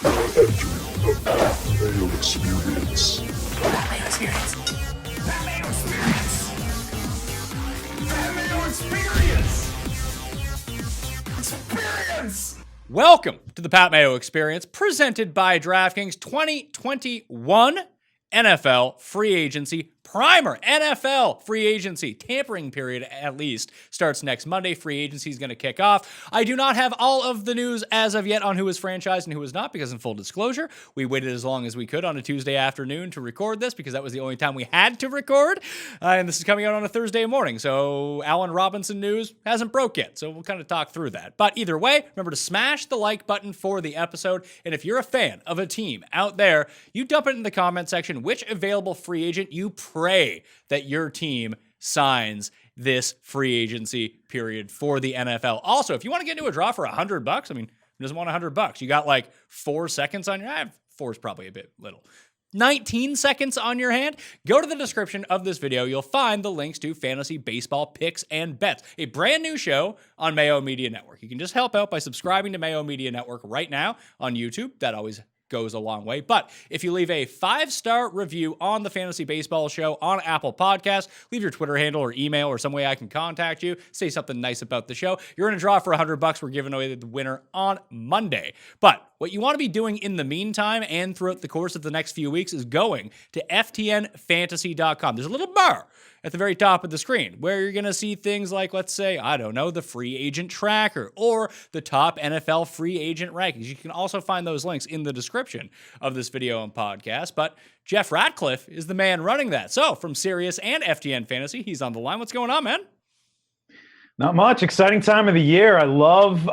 Entering the Pat Mayo Experience. Pat Mayo Experience. Pat Mayo Experience. Pat Mayo Experience. Experience. Welcome to the Pat Mayo Experience, presented by DraftKings 2021 NFL Free Agency Primer. NFL Free Agency tampering period, at least, starts next Monday. Free agency is going to kick off. I do not have all of the news as of yet on who is franchised and who is not, because in full disclosure, we waited as long as we could on a Tuesday afternoon to record this, because that was the only time we had to record. And this is coming out on a Thursday morning, so Allen Robinson news hasn't broke yet, so we'll kind of talk through that. But either way, remember to smash the like button for the episode, and if you're a fan of a team out there, you dump it in the comment section which available free agent you pray that your team signs this free agency period for the NFL. Also, if you want to get into a draw for $100, I mean, who doesn't want $100? You got like 4 seconds on your, 4 is probably a bit little. 19 seconds on your hand. Go to the description of this video. You'll find the links to fantasy baseball picks and bets, a brand new show on Mayo Media Network. You can just help out by subscribing to Mayo Media Network right now on YouTube. That always goes a long way. But if you leave a 5-star review on the Fantasy Baseball Show on Apple Podcasts, leave your Twitter handle or email or some way I can contact you, say something nice about the show, you're in a draw for $100. We're giving away the winner on Monday. But what you want to be doing in the meantime and throughout the course of the next few weeks is going to ftnfantasy.com. There's a little bar at the very top of the screen where you're going to see things like, let's say, I don't know, the free agent tracker or the top NFL free agent rankings. You can also find those links in the description of this video and podcast. But Jeff Ratcliffe is the man running that. So from Sirius and FTN Fantasy, he's on the line. What's going on, man? Not much. Exciting time of the year. I love,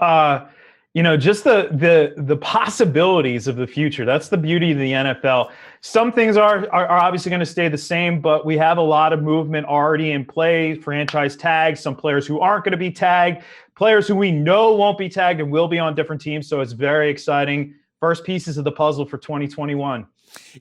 just the possibilities of the future. That's the beauty of the NFL. Some things are obviously going to stay the same, but we have a lot of movement already in play. Franchise tags, some players who aren't going to be tagged, players who we know won't be tagged and will be on different teams. So it's very exciting. First pieces of the puzzle for 2021.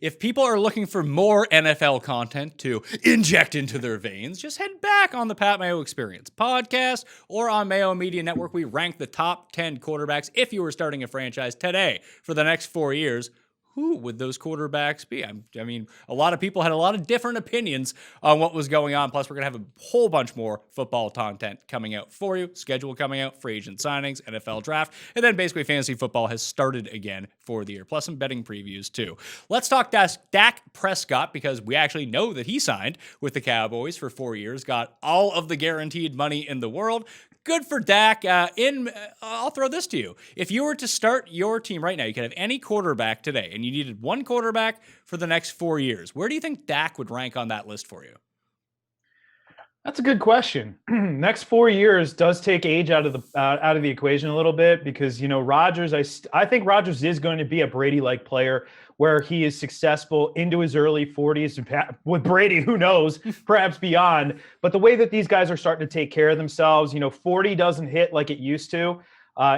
If people are looking for more NFL content to inject into their veins, just head back on the Pat Mayo Experience podcast or on Mayo Media Network. We rank the top 10 quarterbacks if you were starting a franchise today for the next 4 years. Who would those quarterbacks be? I mean, a lot of people had a lot of different opinions on what was going on. Plus, we're going to have a whole bunch more football content coming out for you. Schedule coming out, free agent signings, NFL draft, and then basically fantasy football has started again for the year. Plus some betting previews too. Let's talk Dak Prescott, because we actually know that he signed with the Cowboys for 4 years, got all of the guaranteed money in the world. Good for Dak. I'll throw this to you. If you were to start your team right now, you could have any quarterback today, and you needed one quarterback for the next 4 years. Where do you think Dak would rank on that list for you? That's a good question. Next 4 years does take age out of the equation a little bit, because Rodgers. I think Rodgers is going to be a Brady-like player, where he is successful into his early 40s. With Brady, who knows, perhaps beyond. But the way that these guys are starting to take care of themselves, 40 doesn't hit like it used to,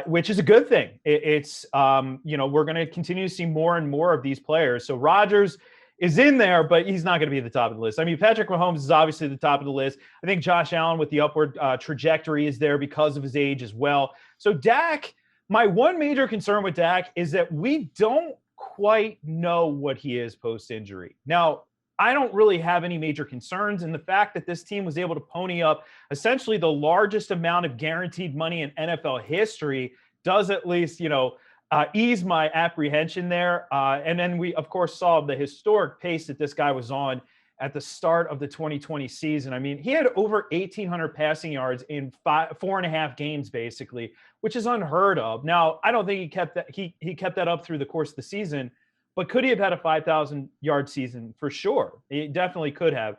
which is a good thing. We're going to continue to see more and more of these players. So Rodgers is in there, but he's not going to be at the top of the list. I mean, Patrick Mahomes is obviously the top of the list. I think Josh Allen with the upward trajectory is there because of his age as well. So Dak, my one major concern with Dak is that we don't quite know what he is post-injury. Now, I don't really have any major concerns in the fact that this team was able to pony up essentially the largest amount of guaranteed money in NFL history does at least, ease my apprehension there. And then we, of course, saw the historic pace that this guy was on at the start of the 2020 season. I mean, he had over 1,800 passing yards in 4.5 games, basically, which is unheard of. Now, I don't think he kept that. He kept that up through the course of the season, but could he have had a 5,000-yard season? For sure. He definitely could have.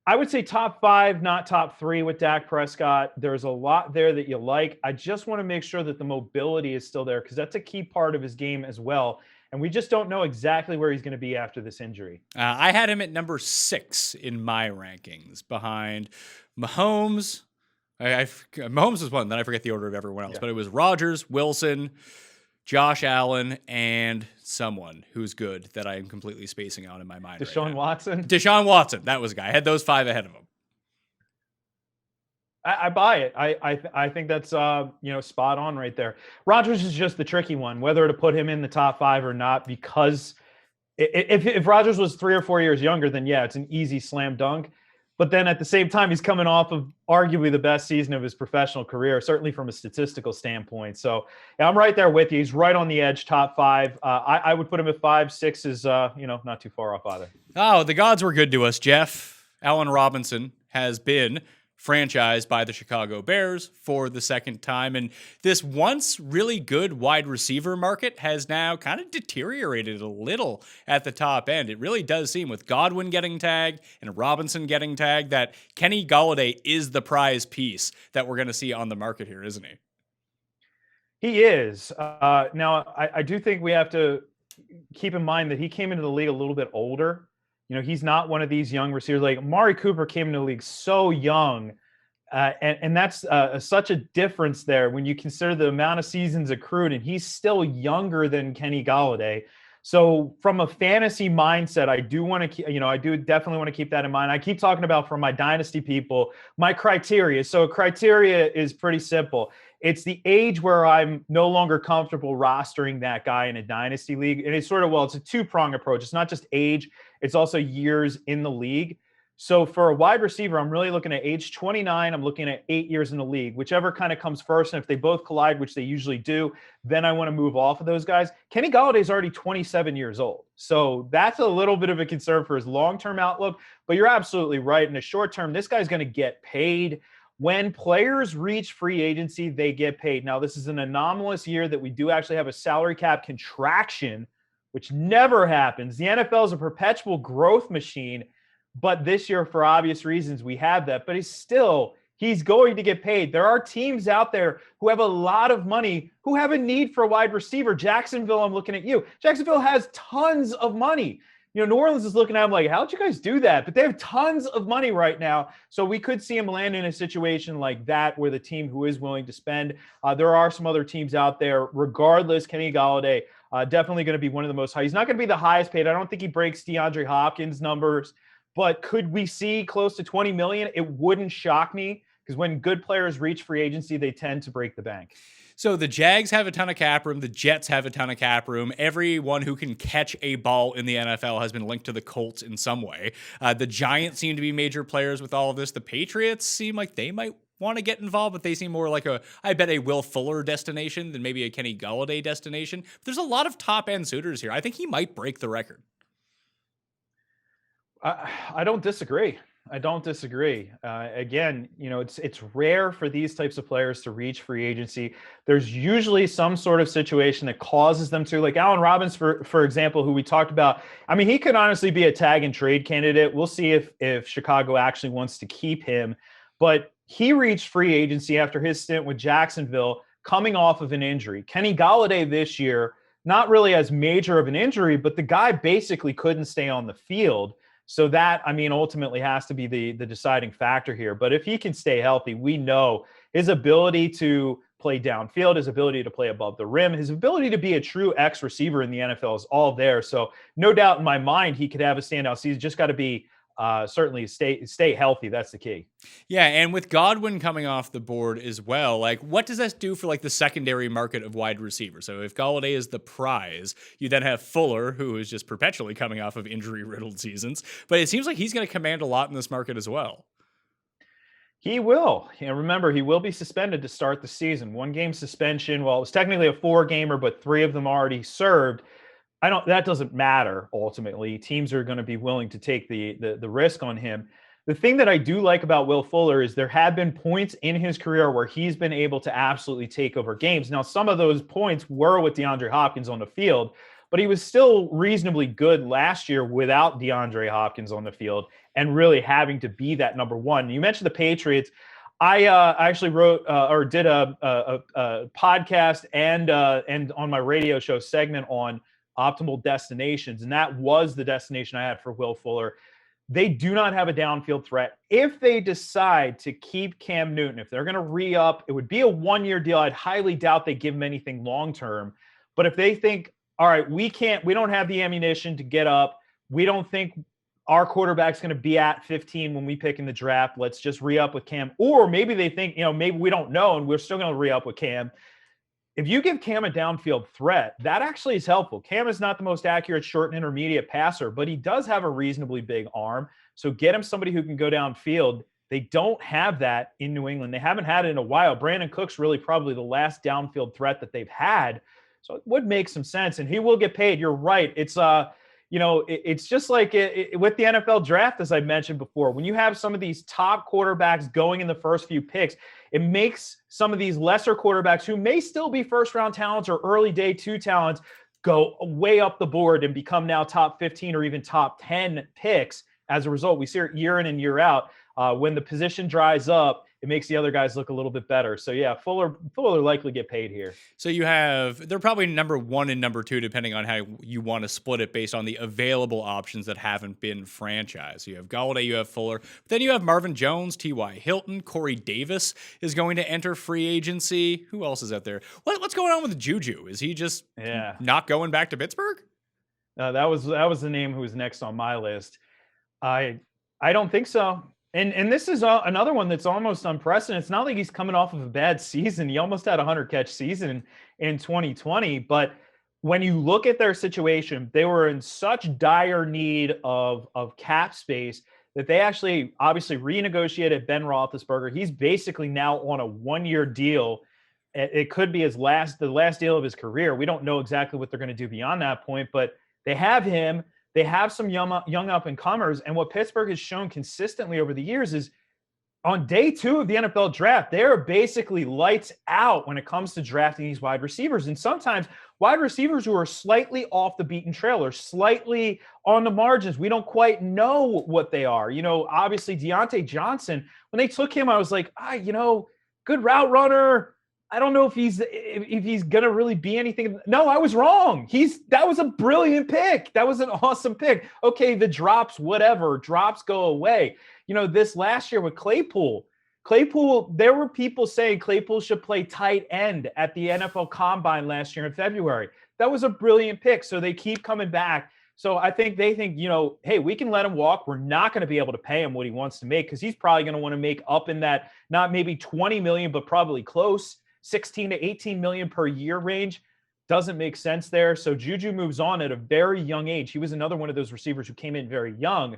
I would say top 5, not top 3 with Dak Prescott. There's a lot there that you like. I just want to make sure that the mobility is still there, because that's a key part of his game as well. And we just don't know exactly where he's going to be after this injury. I had him at number 6 in my rankings, behind Mahomes. Mahomes was one, then I forget the order of everyone else, but it was Rodgers, Wilson, Josh Allen, and someone who's good that I am completely spacing on in my mind. Deshaun Watson? Deshaun Watson. That was a guy. I had those 5 ahead of him. I buy it. I think that's spot on right there. Rodgers is just the tricky one, whether to put him in the top 5 or not, because if Rodgers was 3 or 4 years younger, then yeah, it's an easy slam dunk. But then at the same time, he's coming off of arguably the best season of his professional career, certainly from a statistical standpoint. So yeah, I'm right there with you. He's right on the edge, top 5. I would put him at 5. 6 is not too far off either. Oh, the gods were good to us, Jeff. Allen Robinson has been franchised by the Chicago Bears for the second time. And this once really good wide receiver market has now kind of deteriorated a little at the top end. It really does seem, with Godwin getting tagged and Robinson getting tagged, that Kenny Golladay is the prize piece that we're going to see on the market here, isn't he? He is. Now, I do think we have to keep in mind that he came into the league a little bit older. He's not one of these young receivers. Like Amari Cooper came into the league so young, and that's such a difference there when you consider the amount of seasons accrued, and he's still younger than Kenny Golladay. So from a fantasy mindset, I do want to keep, I do definitely want to keep that in mind. I keep talking about, for my dynasty people, my criteria. So criteria is pretty simple. It's the age where I'm no longer comfortable rostering that guy in a dynasty league. And it's it's a two-prong approach. It's not just age, it's also years in the league. So for a wide receiver, I'm really looking at age 29. I'm looking at 8 years in the league, whichever kind of comes first. And if they both collide, which they usually do, then I want to move off of those guys. Kenny Golladay is already 27 years old. So that's a little bit of a concern for his long-term outlook. But you're absolutely right. In the short term, this guy's going to get paid. When players reach free agency, they get paid. Now, this is an anomalous year that we do actually have a salary cap contraction, which never happens. The NFL is a perpetual growth machine. But this year, for obvious reasons, we have that. But he's going to get paid. There are teams out there who have a lot of money, who have a need for a wide receiver. Jacksonville, I'm looking at you. Jacksonville has tons of money. New Orleans is looking at him like, how'd you guys do that? But they have tons of money right now. So we could see him land in a situation like that, where the team who is willing to spend. There are some other teams out there. Regardless, Kenny Golladay, definitely going to be one of the most high. He's not going to be the highest paid. I don't think he breaks DeAndre Hopkins' numbers. But could we see close to $20 million? It wouldn't shock me, because when good players reach free agency, they tend to break the bank. So the Jags have a ton of cap room. The Jets have a ton of cap room. Everyone who can catch a ball in the NFL has been linked to the Colts in some way. The Giants seem to be major players with all of this. The Patriots seem like they might want to get involved, but they seem more like a Will Fuller destination than maybe a Kenny Golladay destination. But there's a lot of top-end suitors here. I think he might break the record. I don't disagree. Again, it's rare for these types of players to reach free agency. There's usually some sort of situation that causes them to, like Allen Robinson, for example, who we talked about. I mean, he could honestly be a tag and trade candidate. We'll see if Chicago actually wants to keep him. But he reached free agency after his stint with Jacksonville, coming off of an injury. Kenny Golladay this year, not really as major of an injury, but the guy basically couldn't stay on the field. So that, ultimately has to be the deciding factor here. But if he can stay healthy, we know his ability to play downfield, his ability to play above the rim, his ability to be a true X receiver in the NFL is all there. So no doubt in my mind, he could have a standout season. Just got to be certainly stay healthy. That's the key. Yeah, and with Godwin coming off the board as well, like, what does that do for the secondary market of wide receivers? So if Golladay is the prize, you then have Fuller, who is just perpetually coming off of injury-riddled seasons. But it seems like he's going to command a lot in this market as well. He will. Remember, he will be suspended to start the season. 1-game suspension. Well, it was technically a 4-gamer, but 3 of them already served. That doesn't matter ultimately. Teams are going to be willing to take the risk on him. The thing that I do like about Will Fuller is there have been points in his career where he's been able to absolutely take over games. Now, some of those points were with DeAndre Hopkins on the field, but he was still reasonably good last year without DeAndre Hopkins on the field and really having to be that number one. You mentioned the Patriots. I actually wrote or did a podcast and on my radio show segment on optimal destinations, and that was the destination I had for Will Fuller. They do not have a downfield threat. If they decide to keep Cam Newton, if they're going to re-up, it would be a 1-year deal. I'd highly doubt they give him anything long-term. But if they think, all right, we don't have the ammunition to get up, we don't think our quarterback's going to be at 15 when we pick in the draft. Let's just re-up with Cam. Or maybe they think, maybe we don't know and we're still going to re-up with Cam. If you give Cam a downfield threat, that actually is helpful. Cam is not the most accurate short and intermediate passer, but he does have a reasonably big arm. So get him somebody who can go downfield. They don't have that in New England. They haven't had it in a while. Brandon Cook's really probably the last downfield threat that they've had. So it would make some sense, and he will get paid. You're right. It's it's just like with the NFL draft, as I mentioned before, when you have some of these top quarterbacks going in the first few picks, it makes some of these lesser quarterbacks who may still be first-round talents or early day 2 talents go way up the board and become now top 15 or even top 10 picks. As a result, we see it year in and year out. When the position dries up, it makes the other guys look a little bit better. So yeah, Fuller likely get paid here. So they're probably number 1 and number 2, depending on how you want to split it based on the available options that haven't been franchised. So you have Golladay, you have Fuller, but then you have Marvin Jones, T.Y. Hilton, Corey Davis is going to enter free agency. Who else is out there? What's going on with Juju? Is he just not going back to Pittsburgh? That was the name who was next on my list. I don't think so. And this is another one that's almost unprecedented. It's not like he's coming off of a bad season. He almost had a 100-catch season in 2020. But when you look at their situation, they were in such dire need of cap space that they actually obviously renegotiated Ben Roethlisberger. He's basically now on a 1-year deal. It could be the last deal of his career. We don't know exactly what they're going to do beyond that point, but they have him. They have some young up-and-comers, and what Pittsburgh has shown consistently over the years is on day 2 of the NFL draft, they're basically lights out when it comes to drafting these wide receivers. And sometimes wide receivers who are slightly off the beaten trail or slightly on the margins, we don't quite know what they are. Obviously Deontay Johnson, when they took him, I was like, good route runner. I don't know if he's going to really be anything. No, I was wrong. That was a brilliant pick. That was an awesome pick. Okay, the drops, whatever. Drops go away. This last year with Claypool, there were people saying Claypool should play tight end at the NFL Combine last year in February. That was a brilliant pick. So they keep coming back. So I think they think, hey, we can let him walk. We're not going to be able to pay him what he wants to make because he's probably going to want to make up in that, not maybe 20 million, but probably close. 16 to 18 million per year range doesn't make sense there. So Juju moves on at a very young age. He was another one of those receivers who came in very young,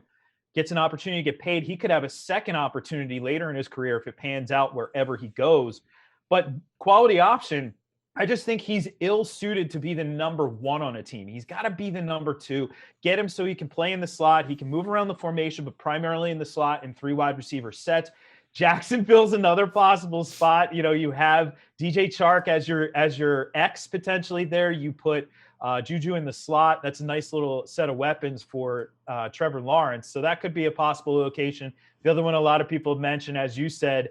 gets an opportunity to get paid. He could have a second opportunity later in his career if it pans out wherever he goes. But quality option, I just think he's ill-suited to be the number 1 on a team. He's got to be the number 2. Get him so he can play in the slot. He can move around the formation, but primarily in the slot in 3 wide receiver sets. Jacksonville's another possible spot. You have DJ Chark as your X potentially there. You put Juju in the slot. That's a nice little set of weapons for Trevor Lawrence. So that could be a possible location. The other one a lot of people have mentioned, as you said,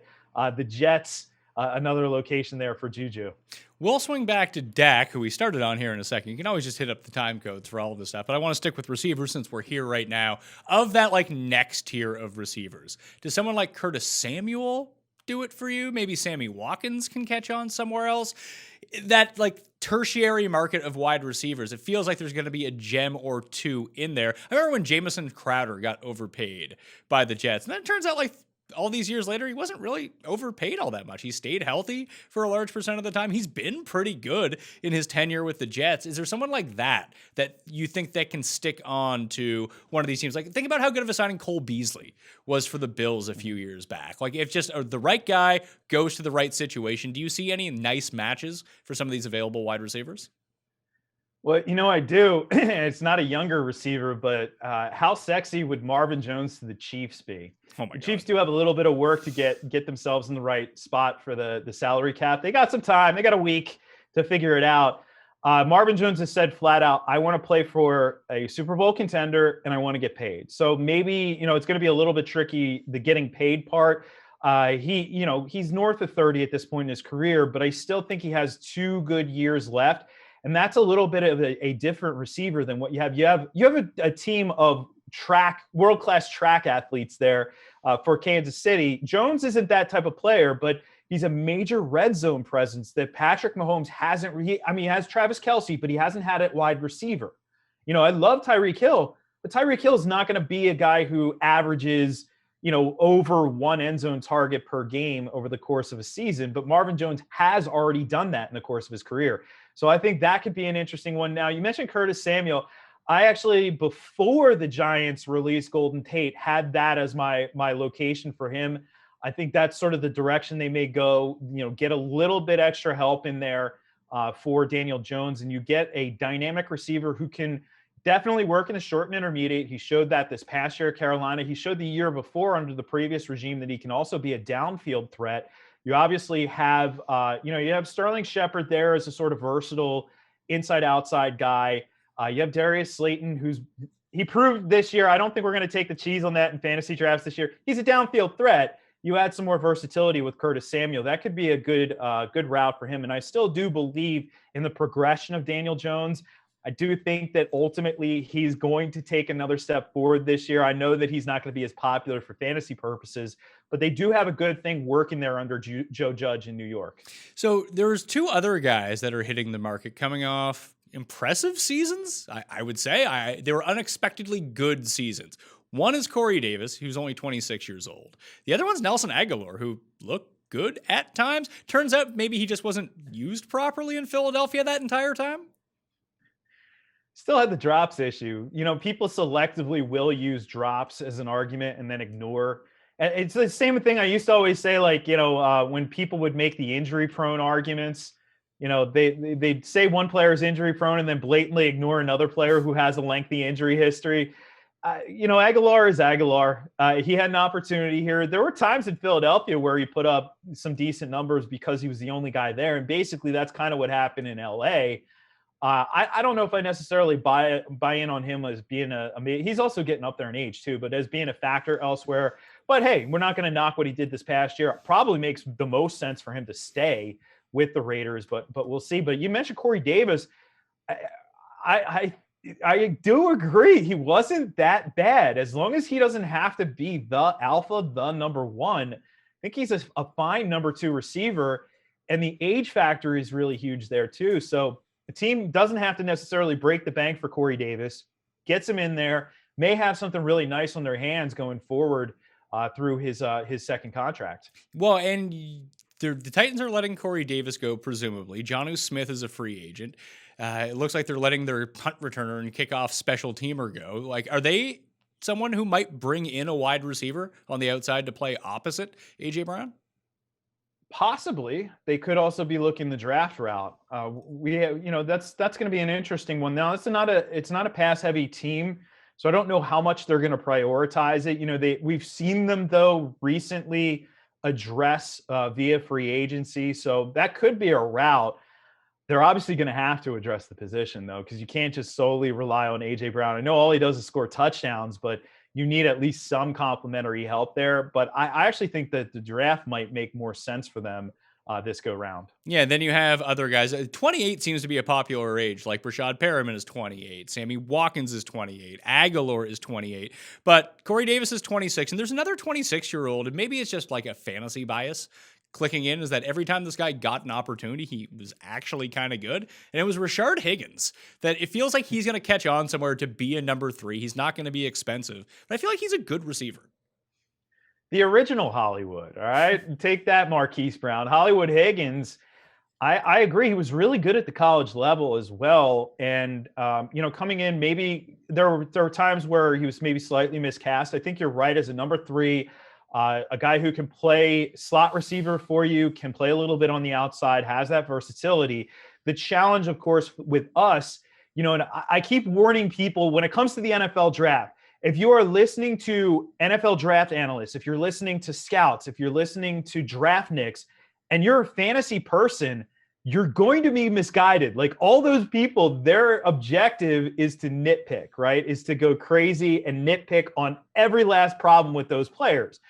the Jets, another location there for Juju. We'll swing back to Dak, who we started on here in a second. You can always just hit up the time codes for all of this stuff, but I want to stick with receivers since we're here right now. Of that next tier of receivers, does someone like Curtis Samuel do it for you? Maybe Sammy Watkins can catch on somewhere else? That tertiary market of wide receivers, it feels like there's going to be a gem or 2 in there. I remember when Jamison Crowder got overpaid by the Jets, and then it turns out all these years later, he wasn't really overpaid all that much. He stayed healthy for a large percent of the time. He's been pretty good in his tenure with the Jets. Is there someone like that you think that can stick on to one of these teams? Think about how good of a signing Cole Beasley was for the Bills a few years back. If just the right guy goes to the right situation, do you see any nice matches for some of these available wide receivers? Well, I do. It's not a younger receiver, but how sexy would Marvin Jones to the Chiefs be? Oh my God. The Chiefs do have a little bit of work to get themselves in the right spot for the salary cap. They got some time. They got a week to figure it out. Marvin Jones has said flat out, I want to play for a Super Bowl contender and I want to get paid. So maybe, it's going to be a little bit tricky, the getting paid part. He's north of 30 at this point in his career, but I still think he has 2 good years left. And that's a little bit of a different receiver than what you have. You have a team of world-class track athletes there for Kansas City. Jones isn't that type of player, but he's a major red zone presence that Patrick Mahomes hasn't. He has Travis Kelce, but he hasn't had it wide receiver. I love Tyreek Hill, but Tyreek Hill is not going to be a guy who averages, over one end zone target per game over the course of a season, but Marvin Jones has already done that in the course of his career. So I think that could be an interesting one. Now, you mentioned Curtis Samuel. I actually, before the Giants released Golden Tate, had that as my location for him. I think that's sort of the direction they may go, get a little bit extra help in there for Daniel Jones, and you get a dynamic receiver who can definitely work in the short and intermediate. He showed that this past year at Carolina. He showed the year before under the previous regime that he can also be a downfield threat. You obviously have, you have Sterling Shepard there as a sort of versatile inside-outside guy. You have Darius Slayton, he proved this year. I don't think we're going to take the cheese on that in fantasy drafts this year. He's a downfield threat. You add some more versatility with Curtis Samuel. That could be a good route for him. And I still do believe in the progression of Daniel Jones. I do think that ultimately he's going to take another step forward this year. I know that he's not going to be as popular for fantasy purposes, but they do have a good thing working there under Joe Judge in New York. So there's two other guys that are hitting the market coming off impressive seasons, I would say. They were unexpectedly good seasons. One is Corey Davis, who's only 26 years old. The other one's Nelson Aguilar, who looked good at times. Turns out maybe he just wasn't used properly in Philadelphia that entire time. Still had the drops issue. People selectively will use drops as an argument and then ignore. And it's the same thing I used to always say, when people would make the injury prone arguments, they'd say one player is injury prone and then blatantly ignore another player who has a lengthy injury history. Aguilar is Aguilar. He had an opportunity here. There were times in Philadelphia where he put up some decent numbers because he was the only guy there. And basically that's kind of what happened in LA. I don't know if I necessarily buy in on him as being he's also getting up there in age too, but as being a factor elsewhere. But hey, we're not going to knock what he did this past year. It probably makes the most sense for him to stay with the Raiders, but we'll see. But you mentioned Corey Davis. I do agree. He wasn't that bad. As long as he doesn't have to be the alpha, the number one, I think he's a fine number two receiver. And the age factor is really huge there too. So the team doesn't have to necessarily break the bank for Corey Davis, gets him in there, may have something really nice on their hands going forward through his second contract. Well, and the Titans are letting Corey Davis go, presumably. Jonnu Smith is a free agent. It looks like they're letting their punt returner and kickoff special teamer go. Are they someone who might bring in a wide receiver on the outside to play opposite A.J. Brown? Possibly. They could also be looking the draft route. That's going to be an interesting one. Now, it's not a pass heavy team, so I don't know how much they're going to prioritize it. We've seen them though recently address via free agency, so that could be a route. They're obviously going to have to address the position though, because you can't just solely rely on A.J. Brown. I know all he does is score touchdowns, but you need at least some complementary help there. But I actually think that the draft might make more sense for them this go round. Yeah, then you have other guys. 28 seems to be a popular age. Like Brashad Perriman is 28. Sammy Watkins is 28. Aguilar is 28. But Corey Davis is 26. And there's another 26-year-old, and maybe it's just like a fantasy bias clicking in, is that every time this guy got an opportunity, he was actually kind of good. And it was Rashard Higgins, that it feels like he's going to catch on somewhere to be a number 3. He's not going to be expensive, but I feel like he's a good receiver. The original Hollywood, all right? Take that, Marquise Brown. Hollywood Higgins, I agree. He was really good at the college level as well. And, coming in, maybe there were times where he was maybe slightly miscast. I think you're right, as a number 3, a guy who can play slot receiver for you, can play a little bit on the outside, has that versatility. The challenge, of course, with us, and I keep warning people when it comes to the NFL draft, if you are listening to NFL draft analysts, if you're listening to scouts, if you're listening to draftniks, and you're a fantasy person, you're going to be misguided. Like all those people, their objective is to nitpick, right? Is to go crazy and nitpick on every last problem with those players.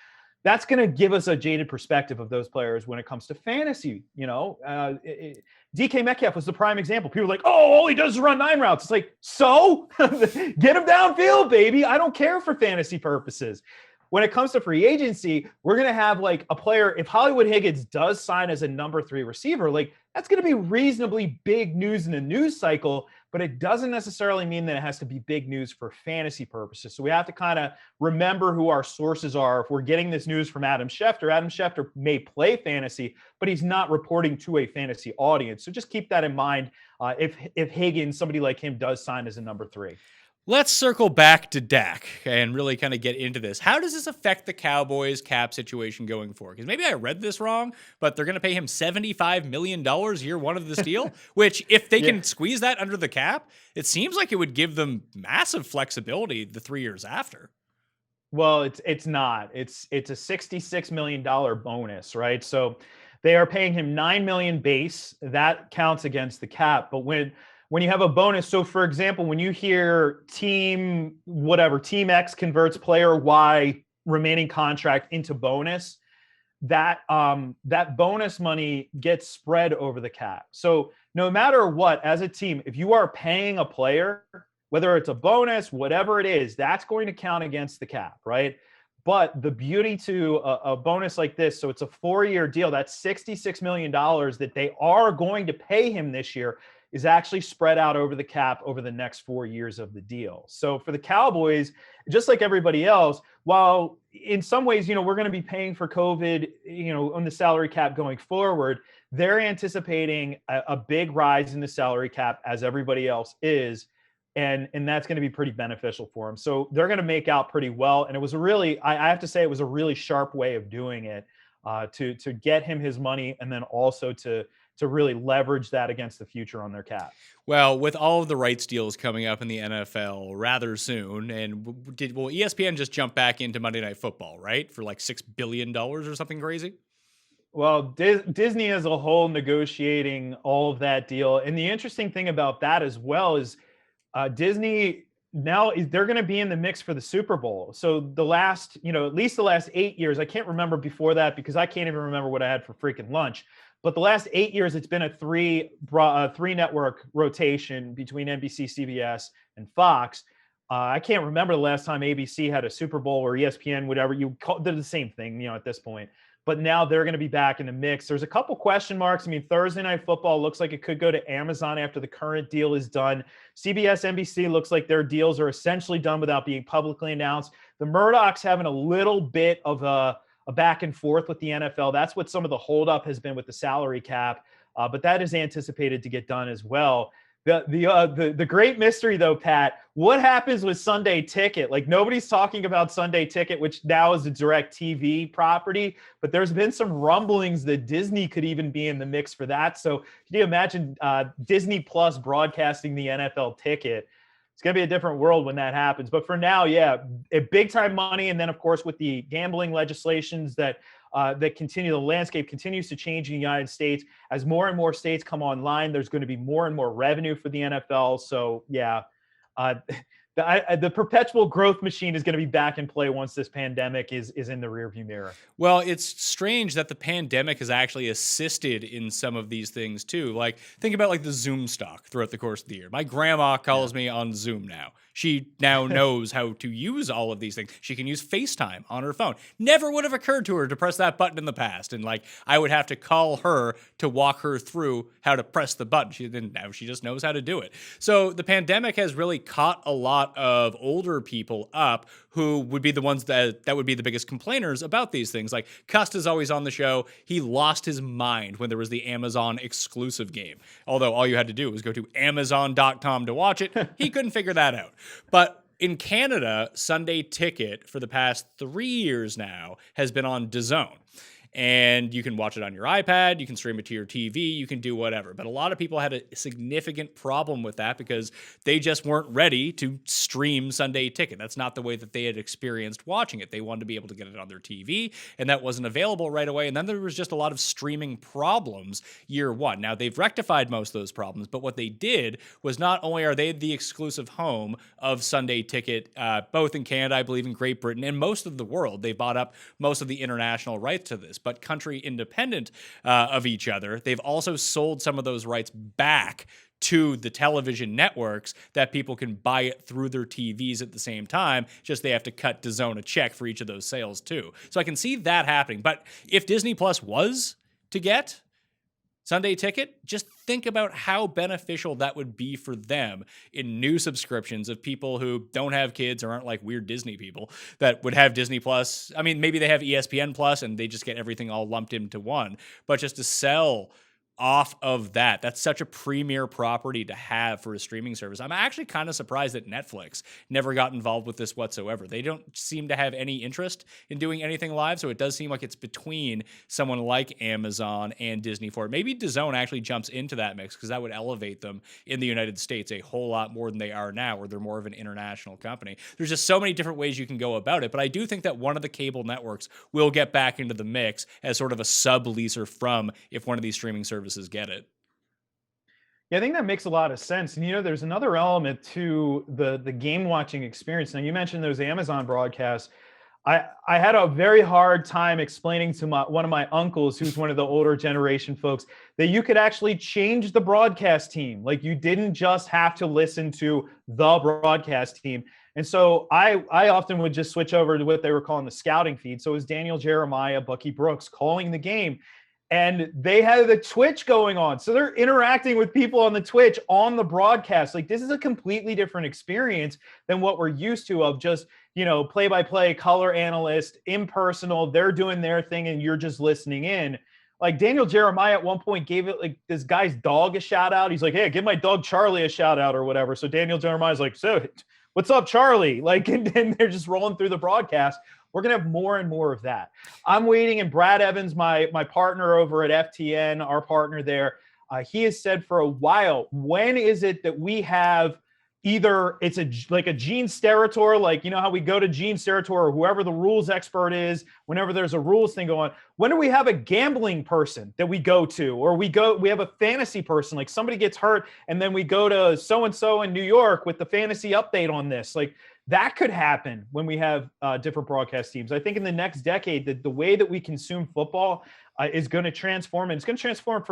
That's going to give us a jaded perspective of those players when it comes to fantasy. DK Metcalf was the prime example. People are like, oh, all he does is run 9 routes. It's like, so get him downfield, baby. I don't care for fantasy purposes. When it comes to free agency, we're going to have like a player. If Hollywood Higgins does sign as a number 3 receiver, like that's going to be reasonably big news in the news cycle. but it doesn't necessarily mean that it has to be big news for fantasy purposes. So we have to kind of remember who our sources are. If we're getting this news from Adam Schefter may play fantasy, but he's not reporting to a fantasy audience. So just keep that in mind if Higgins, somebody like him, does sign as a number 3. Let's circle back to Dak and really kind of get into this. How does this affect the Cowboys cap situation going forward? Because maybe I read this wrong, but they're going to pay him $75 million year one of this deal, which if they can squeeze that under the cap, it seems like it would give them massive flexibility the 3 years after. Well, it's not. It's a $66 million bonus, right? So they are paying him $9 million base. That counts against the cap. But when you have a bonus, so for example, when you hear team X converts player Y remaining contract into bonus, that bonus money gets spread over the cap. So no matter what, as a team, if you are paying a player, whether it's a bonus, whatever it is, that's going to count against the cap, right? But the beauty to a bonus like this, so it's a 4-year deal, that's $66 million that they are going to pay him this year, is actually spread out over the cap over the next 4 years of the deal. So for the Cowboys, just like everybody else, while in some ways, we're going to be paying for COVID, on the salary cap going forward, they're anticipating a big rise in the salary cap as everybody else is. And that's going to be pretty beneficial for them. So they're going to make out pretty well. And it was I have to say, it was a really sharp way of doing it to get him his money and then also to really leverage that against the future on their cap. Well, with all of the rights deals coming up in the NFL rather soon, and will ESPN just jump back into Monday Night Football, right? For like $6 billion or something crazy? Well, Disney as a whole negotiating all of that deal. And the interesting thing about that as well is Disney now they're going to be in the mix for the Super Bowl. So the last, at least the last 8 years, I can't remember before that because I can't even remember what I had for freaking lunch. But the last 8 years, it's been a three network rotation between NBC, CBS, and Fox. I can't remember the last time ABC had a Super Bowl or ESPN, whatever they're the same thing, at this point. But now they're going to be back in the mix. There's a couple question marks. I mean, Thursday Night Football looks like it could go to Amazon after the current deal is done. CBS, NBC looks like their deals are essentially done without being publicly announced. The Murdochs having a little bit of a back and forth with the NFL. That's what some of the holdup has been with the salary cap, but that is anticipated to get done as well. The great mystery though, Pat, what happens with Sunday Ticket? Like nobody's talking about Sunday Ticket, which now is a direct TV property, but there's been some rumblings that Disney could even be in the mix for that. So can you imagine Disney Plus broadcasting the NFL Ticket? It's going to be a different world when that happens. But for now, yeah, big time money. And then, of course, with the gambling legislations that continue, the landscape continues to change in the United States. As more and more states come online, there's going to be more and more revenue for the NFL. So, yeah, the perpetual growth machine is going to be back in play once this pandemic is in the rearview mirror. Well, it's strange that the pandemic has actually assisted in some of these things too. Like think about like the Zoom stock throughout the course of the year. My grandma calls me on Zoom now. She now knows how to use all of these things. She can use FaceTime on her phone. Never would have occurred to her to press that button in the past. And like I would have to call her to walk her through how to press the button. Now she just knows how to do it. So the pandemic has really caught a lot of older people up who would be the ones that would be the biggest complainers about these things. Like Cust is always on the show. He lost his mind when there was the Amazon exclusive game. Although all you had to do was go to Amazon.com to watch it. He couldn't figure that out. But in Canada, Sunday Ticket for the past 3 years now has been on DAZN. And you can watch it on your iPad, you can stream it to your TV, you can do whatever. But a lot of people had a significant problem with that because they just weren't ready to stream Sunday Ticket. That's not the way that they had experienced watching it. They wanted to be able to get it on their TV, and that wasn't available right away. And then there was just a lot of streaming problems year one. Now, they've rectified most of those problems, but what they did was not only are they the exclusive home of Sunday Ticket, both in Canada, I believe in Great Britain, and most of the world, they bought up most of the international rights to this. But country independent of each other, they've also sold some of those rights back to the television networks that people can buy it through their TVs at the same time. Just they have to cut DAZN a check for each of those sales too. So I can see that happening. But if Disney Plus was to get Sunday Ticket, just think about how beneficial that would be for them in new subscriptions of people who don't have kids or aren't like weird Disney people that would have Disney Plus. I mean, maybe they have ESPN Plus and they just get everything all lumped into one, but just to sell off of that. That's such a premier property to have for a streaming service. I'm actually kind of surprised that Netflix never got involved with this whatsoever. They don't seem to have any interest in doing anything live, so it does seem like it's between someone like Amazon and Disney for it. Maybe DAZN actually jumps into that mix because that would elevate them in the United States a whole lot more than they are now, where they're more of an international company. There's just so many different ways you can go about it, but I do think that one of the cable networks will get back into the mix as sort of a subleaser from if one of these streaming services get it. Yeah, I think that makes a lot of sense. And, there's another element to the game watching experience. Now, you mentioned those Amazon broadcasts. I had a very hard time explaining to one of my uncles, who's one of the older generation folks, that you could actually change the broadcast team. Like, you didn't just have to listen to the broadcast team. And so I often would just switch over to what they were calling the scouting feed. So it was Daniel Jeremiah, Bucky Brooks calling the game. And they had the Twitch going on. So they're interacting with people on the Twitch on the broadcast. Like, this is a completely different experience than what we're used to of just, play-by-play, color analyst, impersonal. They're doing their thing and you're just listening in. Like, Daniel Jeremiah at one point gave it like this guy's dog a shout out. He's like, hey, give my dog Charlie a shout out or whatever. So Daniel Jeremiah's like, so what's up, Charlie? Like, and they're just rolling through the broadcast. We're going to have more and more of that. I'm waiting, and Brad Evans, my partner over at FTN, our partner there, he has said for a while, when is it that we have either it's a Gene Steratore, like, how we go to Gene Steratore or whoever the rules expert is, whenever there's a rules thing going on, when do we have a gambling person that we go to, or we have a fantasy person, like somebody gets hurt and then we go to so-and-so in New York with the fantasy update on this. Like, that could happen when we have different broadcast teams. I think in the next decade, the way that we consume football is going to transform, and it's going to transform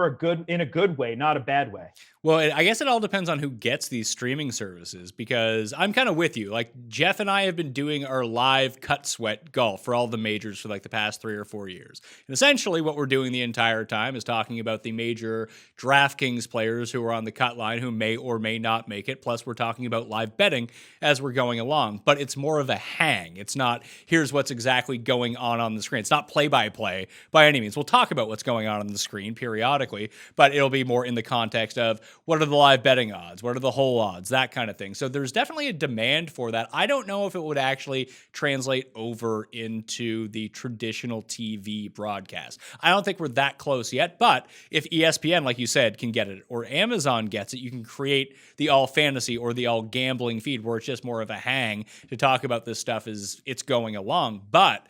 in a good way, not a bad way. Well, I guess it all depends on who gets these streaming services, because I'm kind of with you. Like, Jeff and I have been doing our live cut sweat golf for all the majors for like the past 3 or 4 years. And essentially what we're doing the entire time is talking about the major DraftKings players who are on the cut line who may or may not make it. Plus, we're talking about live betting as we're going along. But it's more of a hang. It's not, here's what's exactly going on the screen. It's not play-by-play by any means. We'll talk about what's going on the screen periodically, but it'll be more in the context of what are the live betting odds, what are the whole odds, that kind of thing. So there's definitely a demand for that. I don't know if it would actually translate over into the traditional TV broadcast. I don't think we're that close yet, but if ESPN, like you said, can get it, or Amazon gets it, you can create the all fantasy or the all gambling feed where it's just more of a hang to talk about this stuff as it's going along. But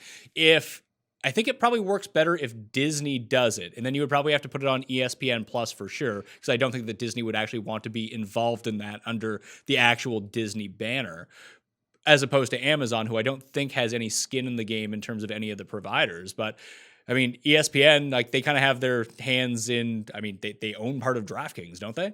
I think it probably works better if Disney does it. And then you would probably have to put it on ESPN Plus for sure, because I don't think that Disney would actually want to be involved in that under the actual Disney banner, as opposed to Amazon, who I don't think has any skin in the game in terms of any of the providers. But I mean, ESPN, like, they kind of have their hands in, I mean, they own part of DraftKings, don't they?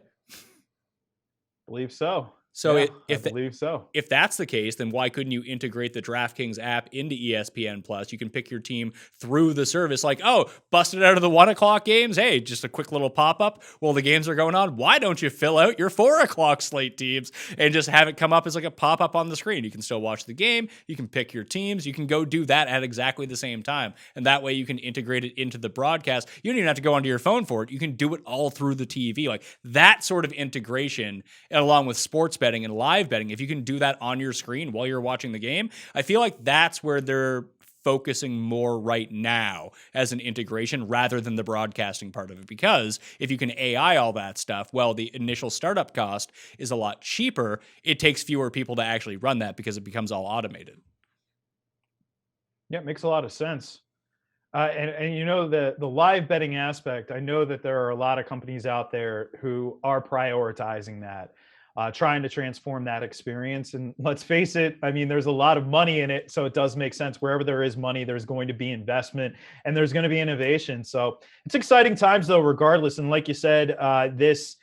Believe so. So yeah, I believe so. If that's the case, then why couldn't you integrate the DraftKings app into ESPN Plus? You can pick your team through the service. Like, oh, busted out of the 1 o'clock games. Hey, just a quick little pop-up while the games are going on. Why don't you fill out your 4 o'clock slate teams and just have it come up as like a pop-up on the screen? You can still watch the game. You can pick your teams. You can go do that at exactly the same time. And that way you can integrate it into the broadcast. You don't even have to go onto your phone for it. You can do it all through the TV. Like, that sort of integration, and along with sports betting and live betting, if you can do that on your screen while you're watching the game, I feel like that's where they're focusing more right now as an integration rather than the broadcasting part of it. Because if you can AI all that stuff, well, the initial startup cost is a lot cheaper. It takes fewer people to actually run that because it becomes all automated. Yeah, it makes a lot of sense. And the live betting aspect, I know that there are a lot of companies out there who are prioritizing that. Trying to transform that experience. And let's face it, I mean, there's a lot of money in it. So it does make sense. Wherever there is money, there's going to be investment and there's going to be innovation. So it's exciting times though, regardless. And like you said, this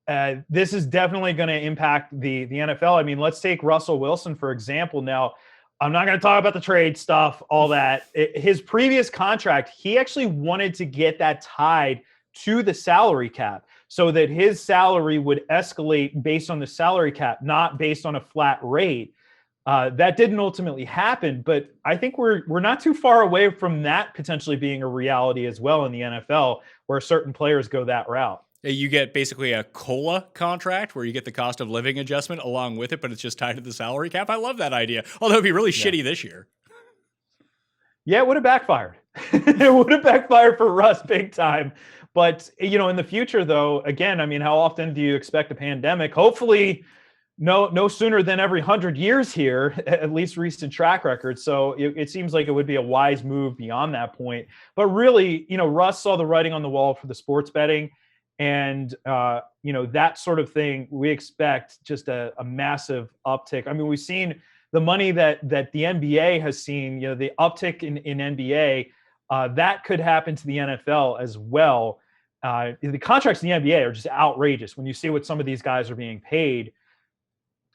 is definitely going to impact the NFL. I mean, let's take Russell Wilson, for example. Now, I'm not going to talk about the trade stuff, all that. His previous contract, he actually wanted to get that tied to the salary cap so that his salary would escalate based on the salary cap, not based on a flat rate. That didn't ultimately happen, but I think we're not too far away from that potentially being a reality as well in the NFL, where certain players go that route. You get basically a COLA contract where you get the cost of living adjustment along with it, but it's just tied to the salary cap. I love that idea, although it'd be really shitty this year. Yeah, it would have backfired. It would have backfired for Russ big time. But, in the future, though, again, I mean, how often do you expect a pandemic? Hopefully, no sooner than every 100 years here, at least recent track record. So it seems like it would be a wise move beyond that point. But really, Russ saw the writing on the wall for the sports betting. And, that sort of thing, we expect just a massive uptick. I mean, we've seen the money that the NBA has seen, the uptick in NBA, that could happen to the NFL as well. The contracts in the NBA are just outrageous. When you see what some of these guys are being paid,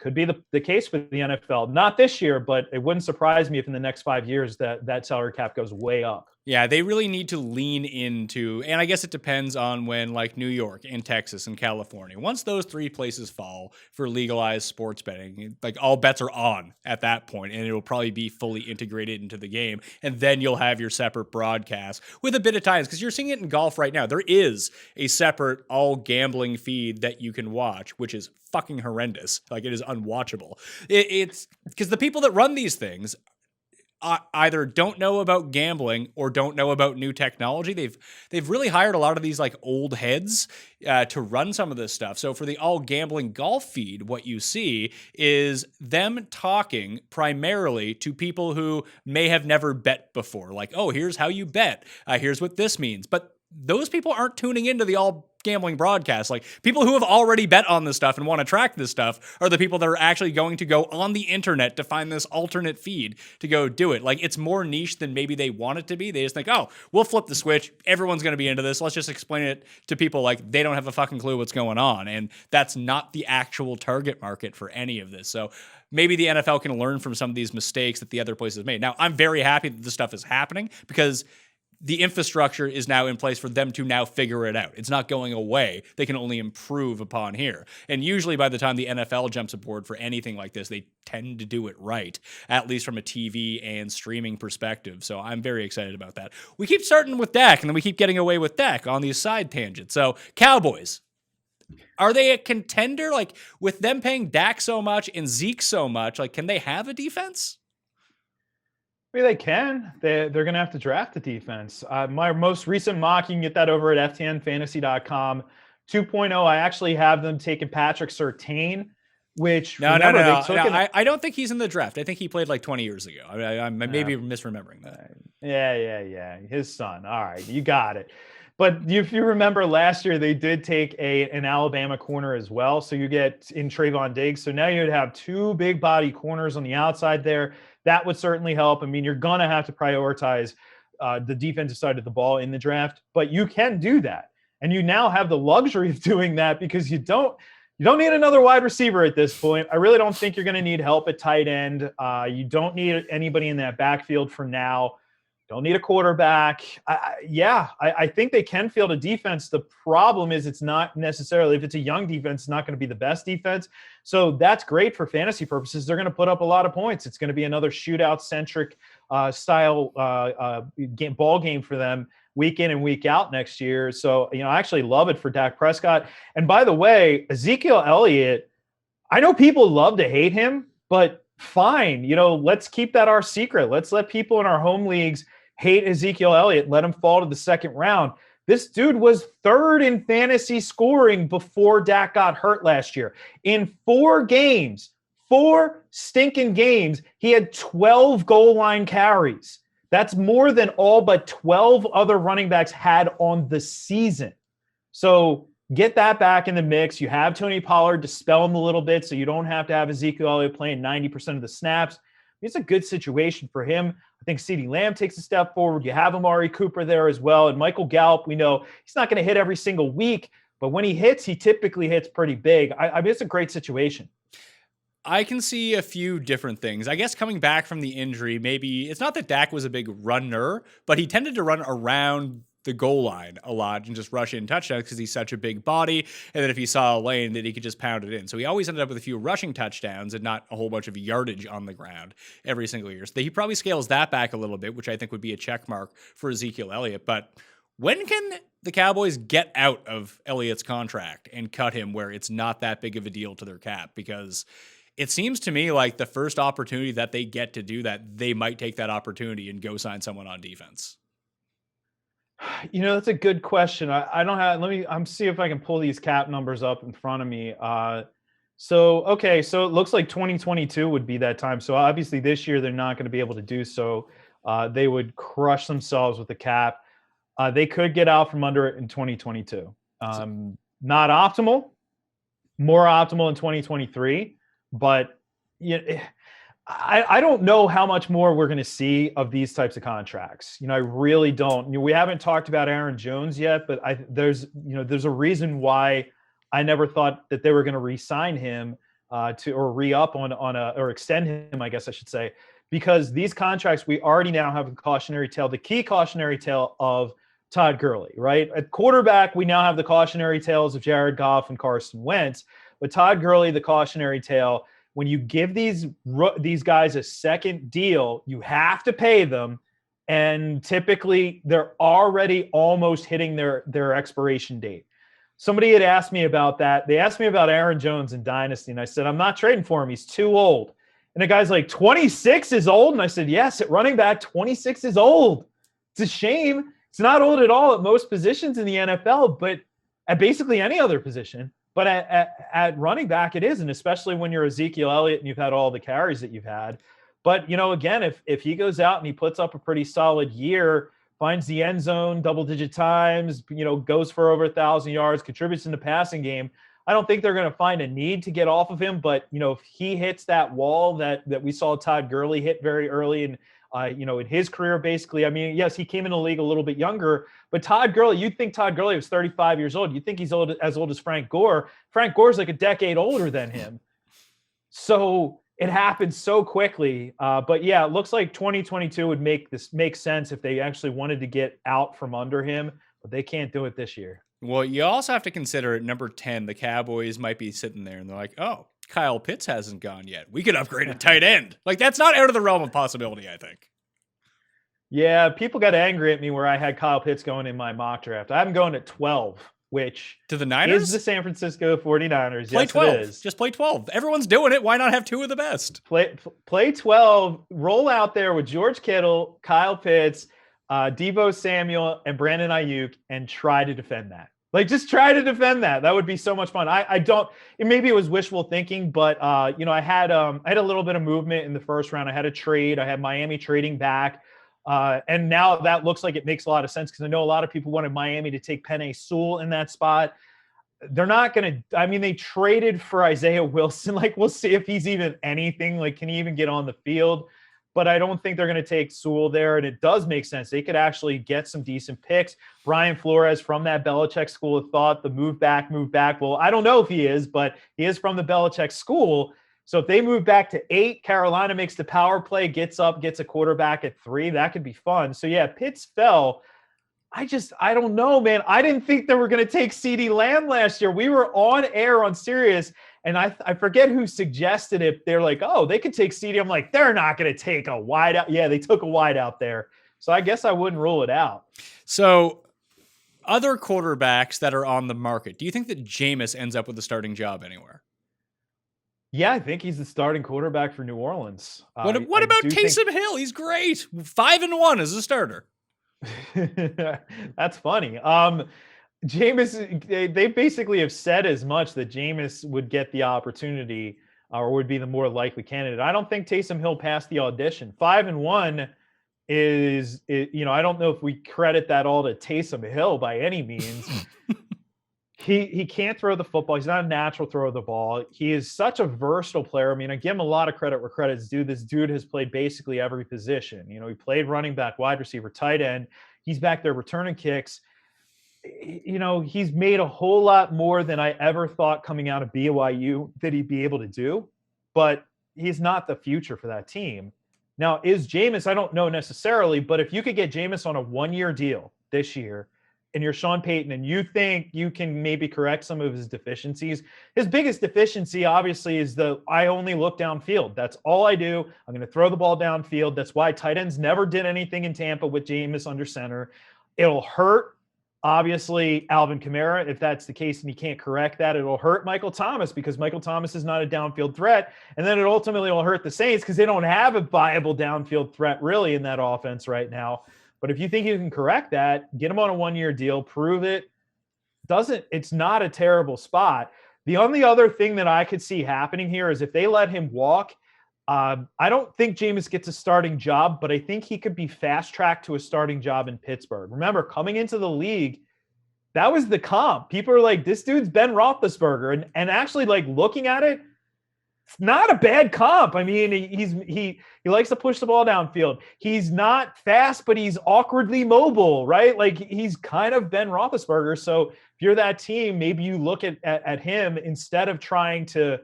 could be the case for the NFL. Not this year, but it wouldn't surprise me if in the next 5 years that salary cap goes way up. Yeah, they really need to lean into, and I guess it depends on when, like New York and Texas and California, once those three places fall for legalized sports betting, like all bets are on at that point, and it'll probably be fully integrated into the game. And then you'll have your separate broadcast with a bit of ties, because you're seeing it in golf right now. There is a separate all gambling feed that you can watch, which is fucking horrendous. Like, it is unwatchable. It's because the people that run these things either don't know about gambling or don't know about new technology. They've really hired a lot of these like old heads to run some of this stuff. So for the all gambling golf feed, what you see is them talking primarily to people who may have never bet before. Like, oh, here's how you bet. Here's what this means. But those people aren't tuning into the all gambling broadcast. Like, people who have already bet on this stuff and want to track this stuff are the people that are actually going to go on the internet to find this alternate feed to go do it. Like, it's more niche than maybe they want it to be. They just think, oh, we'll flip the switch. Everyone's going to be into this. Let's just explain it to people like they don't have a fucking clue what's going on. And that's not the actual target market for any of this. So maybe the NFL can learn from some of these mistakes that the other places made. Now, I'm very happy that this stuff is happening because the infrastructure is now in place for them to now figure it out. It's not going away. They can only improve upon here. And usually by the time the NFL jumps aboard for anything like this, they tend to do it right, at least from a TV and streaming perspective. So I'm very excited about that. We keep starting with Dak, and then we keep getting away with Dak on these side tangents. So Cowboys, are they a contender? Like, with them paying Dak so much and Zeke so much, like, can they have a defense? Maybe they can. They're going to have to draft a defense. My most recent mock, you can get that over at ftnfantasy.com. 2.0, I actually have them taking Patrick Surtain, which No. I don't think he's in the draft. I think he played like 20 years ago. I may be misremembering that. Yeah. His son. All right, you got it. But if you remember last year, they did take an Alabama corner as well. So you get in Trayvon Diggs. So now you'd have two big body corners on the outside there. That would certainly help. I mean, you're going to have to prioritize the defensive side of the ball in the draft, but you can do that. And you now have the luxury of doing that because you don't need another wide receiver at this point. I really don't think you're going to need help at tight end. You don't need anybody in that backfield for now. Don't need a quarterback. I think they can field a defense. The problem is it's not necessarily, if it's a young defense, it's not going to be the best defense. So that's great for fantasy purposes. They're going to put up a lot of points. It's going to be another shootout-centric style ball game for them week in and week out next year. So, I actually love it for Dak Prescott. And by the way, Ezekiel Elliott, I know people love to hate him, but fine. Let's keep that our secret. Let's let people in our home leagues hate Ezekiel Elliott, let him fall to the second round. This dude was third in fantasy scoring before Dak got hurt last year. In 4 stinking games, he had 12 goal line carries. That's more than all but 12 other running backs had on the season. So get that back in the mix. You have Tony Pollard to spell him a little bit, so you don't have to have Ezekiel Elliott playing 90% of the snaps. It's a good situation for him. I think CeeDee Lamb takes a step forward. You have Amari Cooper there as well. And Michael Gallup, we know he's not going to hit every single week, but when he hits, he typically hits pretty big. I mean, it's a great situation. I can see a few different things. I guess coming back from the injury, maybe it's not that Dak was a big runner, but he tended to run around the goal line a lot and just rush in touchdowns because he's such a big body. And then if he saw a lane, that he could just pound it in. So he always ended up with a few rushing touchdowns and not a whole bunch of yardage on the ground every single year. So he probably scales that back a little bit, which I think would be a check mark for Ezekiel Elliott. But when can the Cowboys get out of Elliott's contract and cut him where it's not that big of a deal to their cap? Because it seems to me like the first opportunity that they get to do that, they might take that opportunity and go sign someone on defense. That's a good question. I don't have, I'm see if I can pull these cap numbers up in front of me. So it looks like 2022 would be that time. So obviously this year they're not going to be able to do so. They would crush themselves with the cap. They could get out from under it in 2022. Not optimal, more optimal in 2023, but I don't know how much more we're going to see of these types of contracts. I really don't. We haven't talked about Aaron Jones yet, but there's a reason why I never thought that they were going to re-sign him or re-up or extend him, I guess I should say, because these contracts, we already now have a cautionary tale, the key cautionary tale of Todd Gurley, right? At quarterback, we now have the cautionary tales of Jared Goff and Carson Wentz, but Todd Gurley, the cautionary tale. When you give these guys a second deal, you have to pay them, and typically they're already almost hitting their expiration date. Somebody had asked me about that. They asked me about Aaron Jones in Dynasty, and I said, I'm not trading for him. He's too old. And the guy's like, 26 is old? And I said, yes, at running back, 26 is old. It's a shame. It's not old at all at most positions in the NFL, but at basically any other position. But at running back, it is, and especially when you're Ezekiel Elliott and you've had all the carries that you've had. But, again, if he goes out and he puts up a pretty solid year, finds the end zone double-digit times, goes for over 1,000 yards, contributes in the passing game, I don't think they're going to find a need to get off of him. But, if he hits that wall that we saw Todd Gurley hit very early in his career, basically, yes, he came in the league a little bit younger, but Todd Gurley, you'd think Todd Gurley was 35 years old. You think he's as old as Frank Gore. Frank Gore's like a decade older than him. So it happened so quickly. But yeah, it looks like 2022 would make sense if they actually wanted to get out from under him, but they can't do it this year. Well, you also have to consider at number 10, the Cowboys might be sitting there and they're like, oh, Kyle Pitts hasn't gone yet. We could upgrade a tight end. Like, that's not out of the realm of possibility, I think. Yeah, people got angry at me where I had Kyle Pitts going in my mock draft. I have him going at 12, which to the Niners is the San Francisco 49ers. Play yes, 12. It is. Just play 12. Everyone's doing it. Why not have two of the best? Play 12. Roll out there with George Kittle, Kyle Pitts, Deebo Samuel, and Brandon Ayuk, and try to defend that. Like, just try to defend that. That would be so much fun. Maybe it was wishful thinking, but I had a little bit of movement in the first round. I had a trade. I had Miami trading back. And now that looks like it makes a lot of sense because I know a lot of people wanted Miami to take Penei Sewell in that spot. They're not going to, they traded for Isaiah Wilson. Like, we'll see if he's even anything. Like, can he even get on the field? But I don't think they're going to take Sewell there. And it does make sense. They could actually get some decent picks. Brian Flores from that Belichick school of thought, the move back. Well, I don't know if he is, but he is from the Belichick school. So if they move back to 8, Carolina makes the power play, gets up, gets a quarterback at 3, that could be fun. So yeah, Pitts fell. I don't know, man. I didn't think they were going to take CeeDee Lamb last year. We were on air on Sirius, and I forget who suggested it. They're like, oh, they could take CeeDee. I'm like, they're not going to take a wide out. Yeah, they took a wide out there. So I guess I wouldn't rule it out. So other quarterbacks that are on the market, do you think that Jameis ends up with a starting job anywhere? Yeah, I think he's the starting quarterback for New Orleans. What about Taysom Hill? He's great. 5-1 as a starter. That's funny. Jameis, they basically have said as much that Jameis would get the opportunity or would be the more likely candidate. I don't think Taysom Hill passed the audition. 5-1 is, I don't know if we credit that all to Taysom Hill by any means. He can't throw the football. He's not a natural thrower of the ball. He is such a versatile player. I give him a lot of credit where credit's due. This dude has played basically every position. He played running back, wide receiver, tight end. He's back there returning kicks. He's made a whole lot more than I ever thought coming out of BYU that he'd be able to do. But he's not the future for that team. Now, is Jameis? I don't know necessarily, but if you could get Jameis on a 1-year deal, this year, and you're Sean Payton, and you think you can maybe correct some of his deficiencies. His biggest deficiency, obviously, is I only look downfield. That's all I do. I'm going to throw the ball downfield. That's why tight ends never did anything in Tampa with Jameis under center. It'll hurt, obviously, Alvin Kamara, if that's the case and he can't correct that. It'll hurt Michael Thomas because Michael Thomas is not a downfield threat. And then it ultimately will hurt the Saints because they don't have a viable downfield threat really in that offense right now. But if you think you can correct that, get him on a 1-year deal, prove it. It's not a terrible spot. The only other thing that I could see happening here is if they let him walk, I don't think Jameis gets a starting job, but I think he could be fast-tracked to a starting job in Pittsburgh. Remember, coming into the league, that was the comp. People are like, this dude's Ben Roethlisberger. And actually, like, looking at it, it's not a bad comp. I mean, he likes to push the ball downfield. He's not fast, but he's awkwardly mobile, right? Like, he's kind of Ben Roethlisberger. So if you're that team, maybe you look at him instead of trying to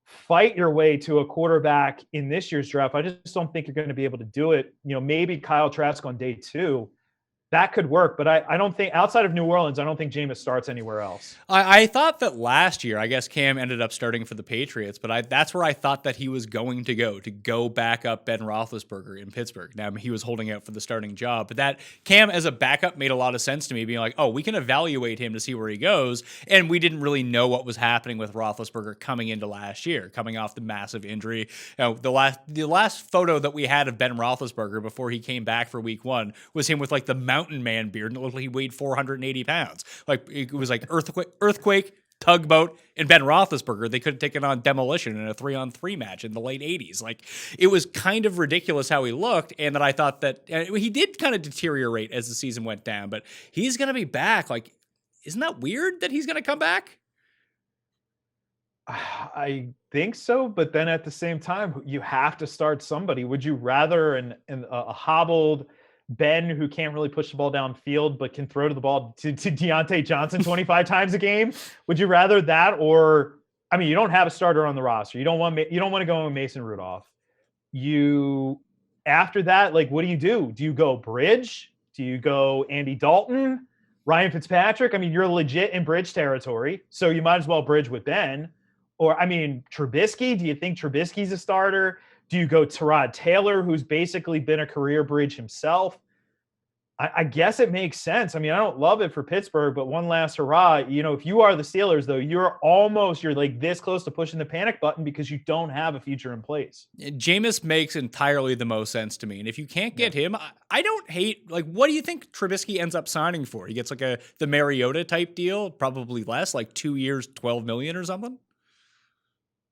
fight your way to a quarterback in this year's draft. I just don't think you're going to be able to do it. Maybe Kyle Trask on day 2. That could work, but I don't think, outside of New Orleans, I don't think Jameis starts anywhere else. I thought that last year, I guess Cam ended up starting for the Patriots, but that's where I thought that he was going to go back up Ben Roethlisberger in Pittsburgh. Now, he was holding out for the starting job, but that Cam as a backup made a lot of sense to me, being like, oh, we can evaluate him to see where he goes, and we didn't really know what was happening with Roethlisberger coming into last year, coming off the massive injury. The last photo that we had of Ben Roethlisberger before he came back for week 1 was him with like the mountain man beard, and it looked like he weighed 480 pounds. Like, it was like earthquake, tugboat, and Ben Roethlisberger. They could have taken on demolition in a 3-on-3 match in the late 80s. Like, it was kind of ridiculous how he looked, and that I thought that he did kind of deteriorate as the season went down, but he's going to be back. Like, isn't that weird that he's going to come back? I think so, but then at the same time, you have to start somebody. Would you rather a hobbled Ben who can't really push the ball downfield but can throw to the ball to Deontay Johnson 25 times a game? Would you rather that, or you don't have a starter on the roster. You don't want to go with Mason Rudolph. After that, like, what do? Do you go Bridge? Do you go Andy Dalton? Ryan Fitzpatrick? You're legit in Bridge territory, so you might as well bridge with Ben. Or Trubisky. Do you think Trubisky's a starter? Do you go Tyrod Taylor, who's basically been a career bridge himself? I guess it makes sense. I don't love it for Pittsburgh, but one last hurrah. If you are the Steelers, though, you're like this close to pushing the panic button because you don't have a future in place. Jameis makes entirely the most sense to me. And if you can't get him, I don't hate, like, what do you think Trubisky ends up signing for? He gets like the Mariota type deal, probably less, like 2 years, $12 million or something?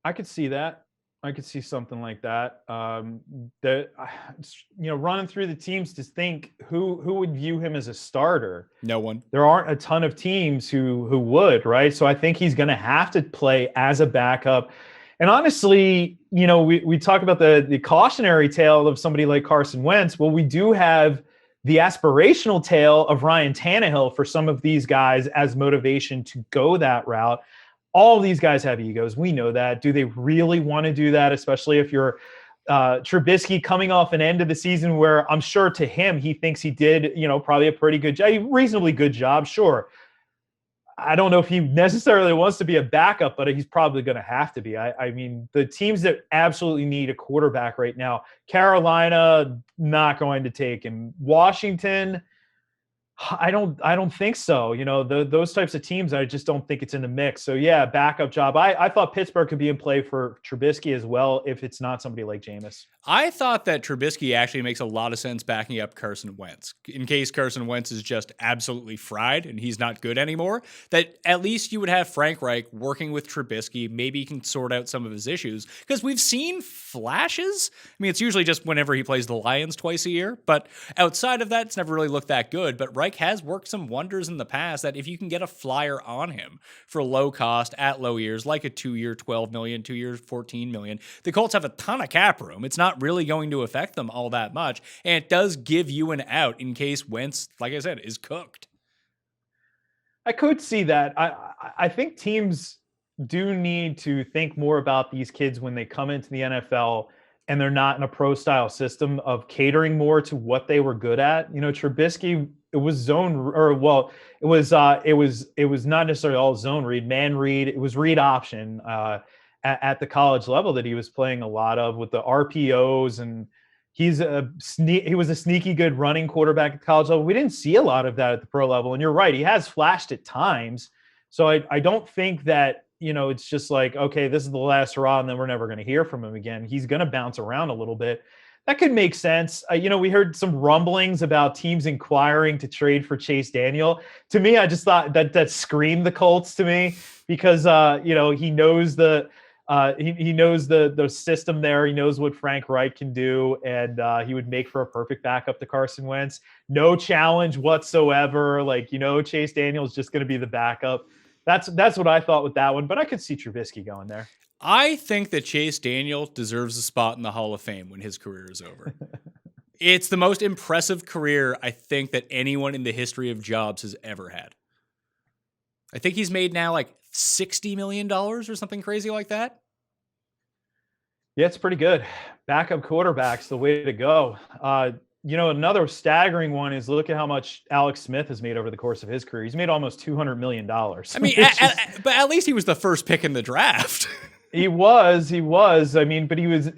I could see that. I could see something like that. Running through the teams to think who would view him as a starter. No one. There aren't a ton of teams who would, right? So I think he's going to have to play as a backup. And honestly, we talk about the cautionary tale of somebody like Carson Wentz. Well, we do have the aspirational tale of Ryan Tannehill for some of these guys as motivation to go that route. All of these guys have egos. We know that. Do they really want to do that, especially if you're Trubisky coming off an end of the season where I'm sure to him he thinks he did, probably a pretty good job, reasonably good job, sure. I don't know if he necessarily wants to be a backup, but he's probably going to have to be. The teams that absolutely need a quarterback right now, Carolina, not going to take him. Washington, I don't think so. Those types of teams, I just don't think it's in the mix. So yeah, backup job. I thought Pittsburgh could be in play for Trubisky as well if it's not somebody like Jameis. I thought that Trubisky actually makes a lot of sense backing up Carson Wentz. In case Carson Wentz is just absolutely fried and he's not good anymore, that at least you would have Frank Reich working with Trubisky. Maybe he can sort out some of his issues because we've seen flashes. It's usually just whenever he plays the Lions twice a year, but outside of that, it's never really looked that good. But Reich has worked some wonders in the past that if you can get a flyer on him for low cost at low years, like a 2-year $12 million, 2 years $14 million, the Colts have a ton of cap room. It's not really going to affect them all that much, and it does give you an out in case Wentz, like I said, is cooked. I could see that. I think teams do need to think more about these kids when they come into the NFL and they're not in a pro style system of catering more to what they were good at. Trubisky, it was it was not necessarily all zone read, man read. It was read option at the college level that he was playing a lot of with the RPOs, and he was a sneaky good running quarterback at the college level. We didn't see a lot of that at the pro level, and you're right, he has flashed at times. So I don't think that, it's just like, okay, this is the last hurrah and then we're never going to hear from him again. He's going to bounce around a little bit. That could make sense. We heard some rumblings about teams inquiring to trade for Chase Daniel. To me, I just thought that screamed the Colts to me because, he knows he knows the system there. He knows what Frank Reich can do, and he would make for a perfect backup to Carson Wentz. No challenge whatsoever. Chase Daniel is just going to be the backup. That's what I thought with that one, but I could see Trubisky going there. I think that Chase Daniel deserves a spot in the Hall of Fame when his career is over. It's the most impressive career I think that anyone in the history of jobs has ever had. I think he's made now like $60 million or something crazy like that. Yeah, it's pretty good. Backup quarterback's the way to go. Another staggering one is look at how much Alex Smith has made over the course of his career. He's made almost $200 million. I mean, but at least he was the first pick in the draft. He was. But he was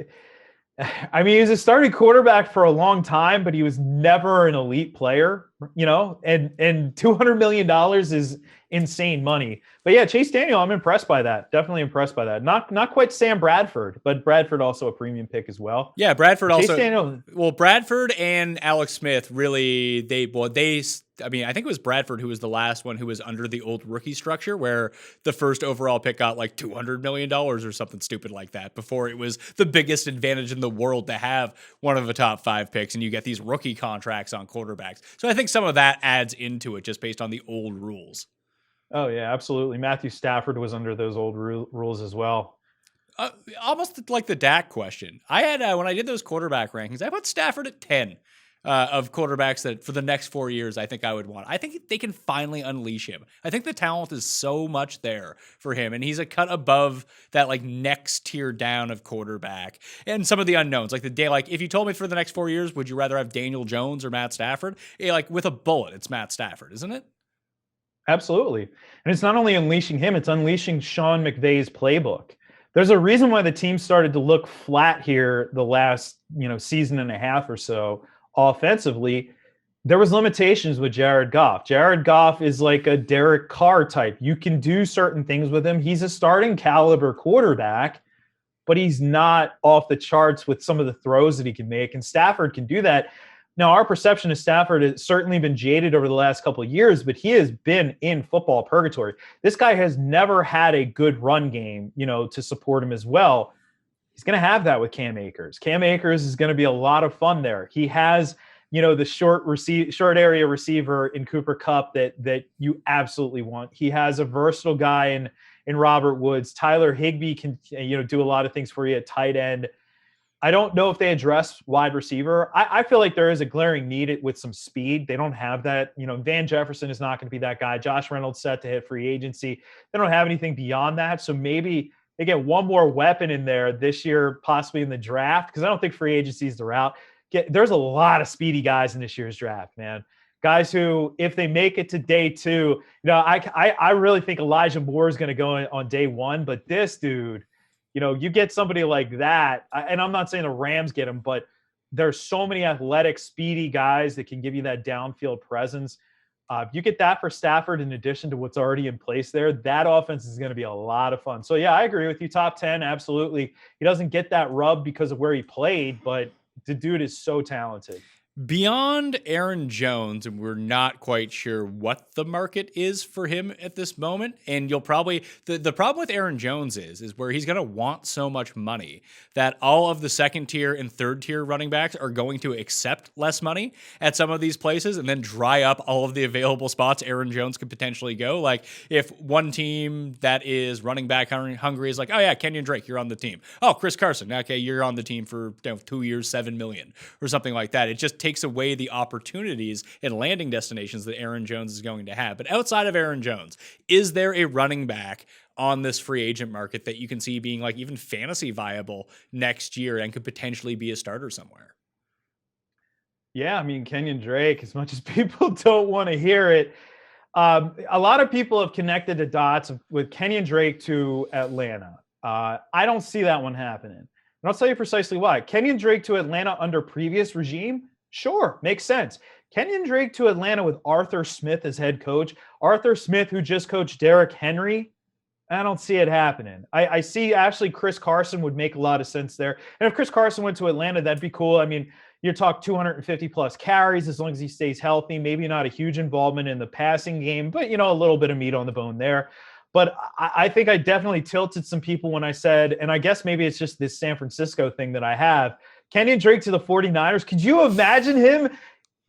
a starting quarterback for a long time, but he was never an elite player, and $200 million is insane money. But yeah, Chase Daniel, I'm impressed by that. Definitely impressed by that. Not quite Sam Bradford, but Bradford also a premium pick as well. Yeah, Bradford Chase also. Daniel, well, Bradford and Alex Smith really, I think it was Bradford who was the last one who was under the old rookie structure where the first overall pick got like $200 million or something stupid like that before it was the biggest advantage in the world to have one of the top 5 picks and you get these rookie contracts on quarterbacks. So I think some of that adds into it just based on the old rules. Oh, yeah, absolutely. Matthew Stafford was under those old rules as well. Almost like the Dak question. I had, when I did those quarterback rankings, I put Stafford at 10 of quarterbacks that for the next 4 years I think I would want. I think they can finally unleash him. I think the talent is so much there for him, and he's a cut above that like next tier down of quarterback. And some of the unknowns, like if you told me for the next 4 years, would you rather have Daniel Jones or Matt Stafford? Like with a bullet, it's Matt Stafford, isn't it? Absolutely. And it's not only unleashing him, it's unleashing Sean McVay's playbook. There's a reason why the team started to look flat here the last, season and a half or so offensively. There was limitations with Jared Goff. Jared Goff is like a Derek Carr type. You can do certain things with him. He's a starting caliber quarterback, but he's not off the charts with some of the throws that he can make. And Stafford can do that. Now, our perception of Stafford has certainly been jaded over the last couple of years, but he has been in football purgatory. This guy has never had a good run game, to support him as well. He's going to have that with Cam Akers. Cam Akers is going to be a lot of fun there. He has, the short area receiver in Cooper Kupp that you absolutely want. He has a versatile guy in Robert Woods. Tyler Higbee can, do a lot of things for you at tight end. I don't know if they address wide receiver. I feel like there is a glaring need with some speed. They don't have that. Van Jefferson is not going to be that guy. Josh Reynolds set to hit free agency. They don't have anything beyond that. So maybe they get one more weapon in there this year, possibly in the draft, because I don't think free agency is the route. There's a lot of speedy guys in this year's draft, man. Guys who, if they make it to day 2, I really think Elijah Moore is going to go on day 1. But this dude, you get somebody like that, and I'm not saying the Rams get him, but there's so many athletic, speedy guys that can give you that downfield presence. If you get that for Stafford in addition to what's already in place there, that offense is going to be a lot of fun. So, yeah, I agree with you. Top 10, absolutely. He doesn't get that rub because of where he played, but the dude is so talented. Beyond Aaron Jones, and we're not quite sure what the market is for him at this moment, and you'll probably, the problem with Aaron Jones is where he's going to want so much money that all of the second tier and third tier running backs are going to accept less money at some of these places and then dry up all of the available spots Aaron Jones could potentially go. Like if one team that is running back hungry is like, oh yeah, Kenyon Drake, you're on the team. Oh, Chris Carson, okay, you're on the team for 2 years, $7 million or something like that. It just takes away the opportunities and landing destinations that Aaron Jones is going to have. But outside of Aaron Jones, is there a running back on this free agent market that you can see being like even fantasy viable next year and could potentially be a starter somewhere? Yeah, I mean, Kenyon Drake, as much as people don't want to hear it, a lot of people have connected the dots with Kenyon Drake to Atlanta. I don't see that one happening. And I'll tell you precisely why. Kenyon Drake to Atlanta under previous regime, sure, makes sense. Kenyon Drake to Atlanta with Arthur Smith as head coach. Arthur Smith, who just coached Derrick Henry, I don't see it happening. I see actually Chris Carson would make a lot of sense there. And if Chris Carson went to Atlanta, that'd be cool. I mean, you talk 250 plus carries as long as he stays healthy, maybe not a huge involvement in the passing game, but, a little bit of meat on the bone there. But I think I definitely tilted some people when I said, and I guess maybe it's just this San Francisco thing that I have, Kenyon Drake to the 49ers. Could you imagine him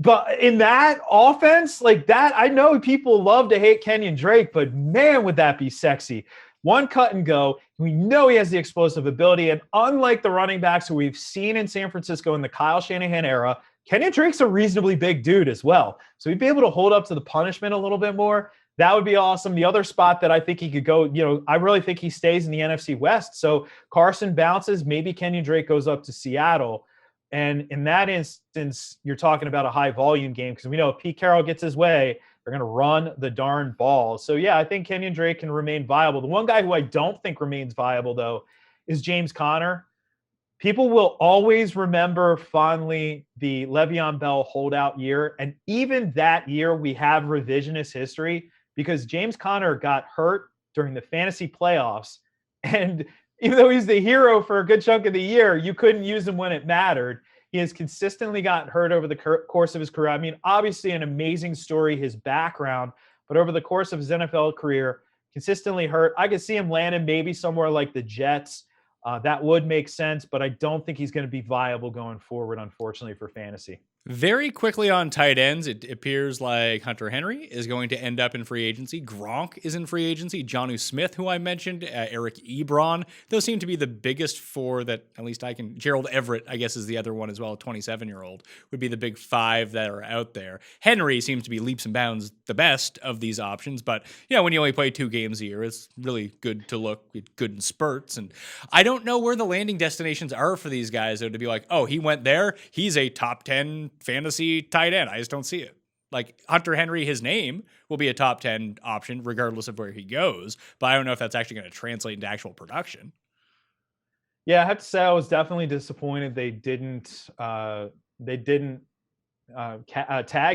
but in that offense like that? I know people love to hate Kenyon Drake, but man, would that be sexy. One cut and go. We know he has the explosive ability. And unlike the running backs who we've seen in San Francisco in the Kyle Shanahan era, Kenyon Drake's a reasonably big dude as well. So he'd be able to hold up to the punishment a little bit more. That would be awesome. The other spot that I think he could go, I really think he stays in the NFC West. So Carson bounces. Maybe Kenyon Drake goes up to Seattle. And in that instance, you're talking about a high volume game because we know if Pete Carroll gets his way, they're going to run the darn ball. So, yeah, I think Kenyon Drake can remain viable. The one guy who I don't think remains viable, though, is James Conner. People will always remember fondly the Le'Veon Bell holdout year. And even that year, we have revisionist history because James Conner got hurt during the fantasy playoffs. And even though he's the hero for a good chunk of the year, you couldn't use him when it mattered. He has consistently gotten hurt over the course of his career. I mean, obviously an amazing story, his background, but over the course of his NFL career, consistently hurt. I could see him landing maybe somewhere like the Jets. That would make sense, but I don't think he's going to be viable going forward, unfortunately, for fantasy. Very quickly on tight ends, it appears like Hunter Henry is going to end up in free agency. Gronk is in free agency. Jonnu Smith, who I mentioned, Eric Ebron. Those seem to be the biggest four that at least I can. Gerald Everett, I guess, is the other one as well. A 27-year-old would be the big five that are out there. Henry seems to be leaps and bounds the best of these options. But, when you only play 2 games a year, it's really good to look good in spurts. And I don't know where the landing destinations are for these guys, though, to be like, oh, he went there. He's a top 10 fantasy tight end. I just don't see it. Like Hunter Henry, his name will be a top 10 option regardless of where he goes, but I don't know if that's actually going to translate into actual production. Yeah, I have to say I was definitely disappointed they didn't tag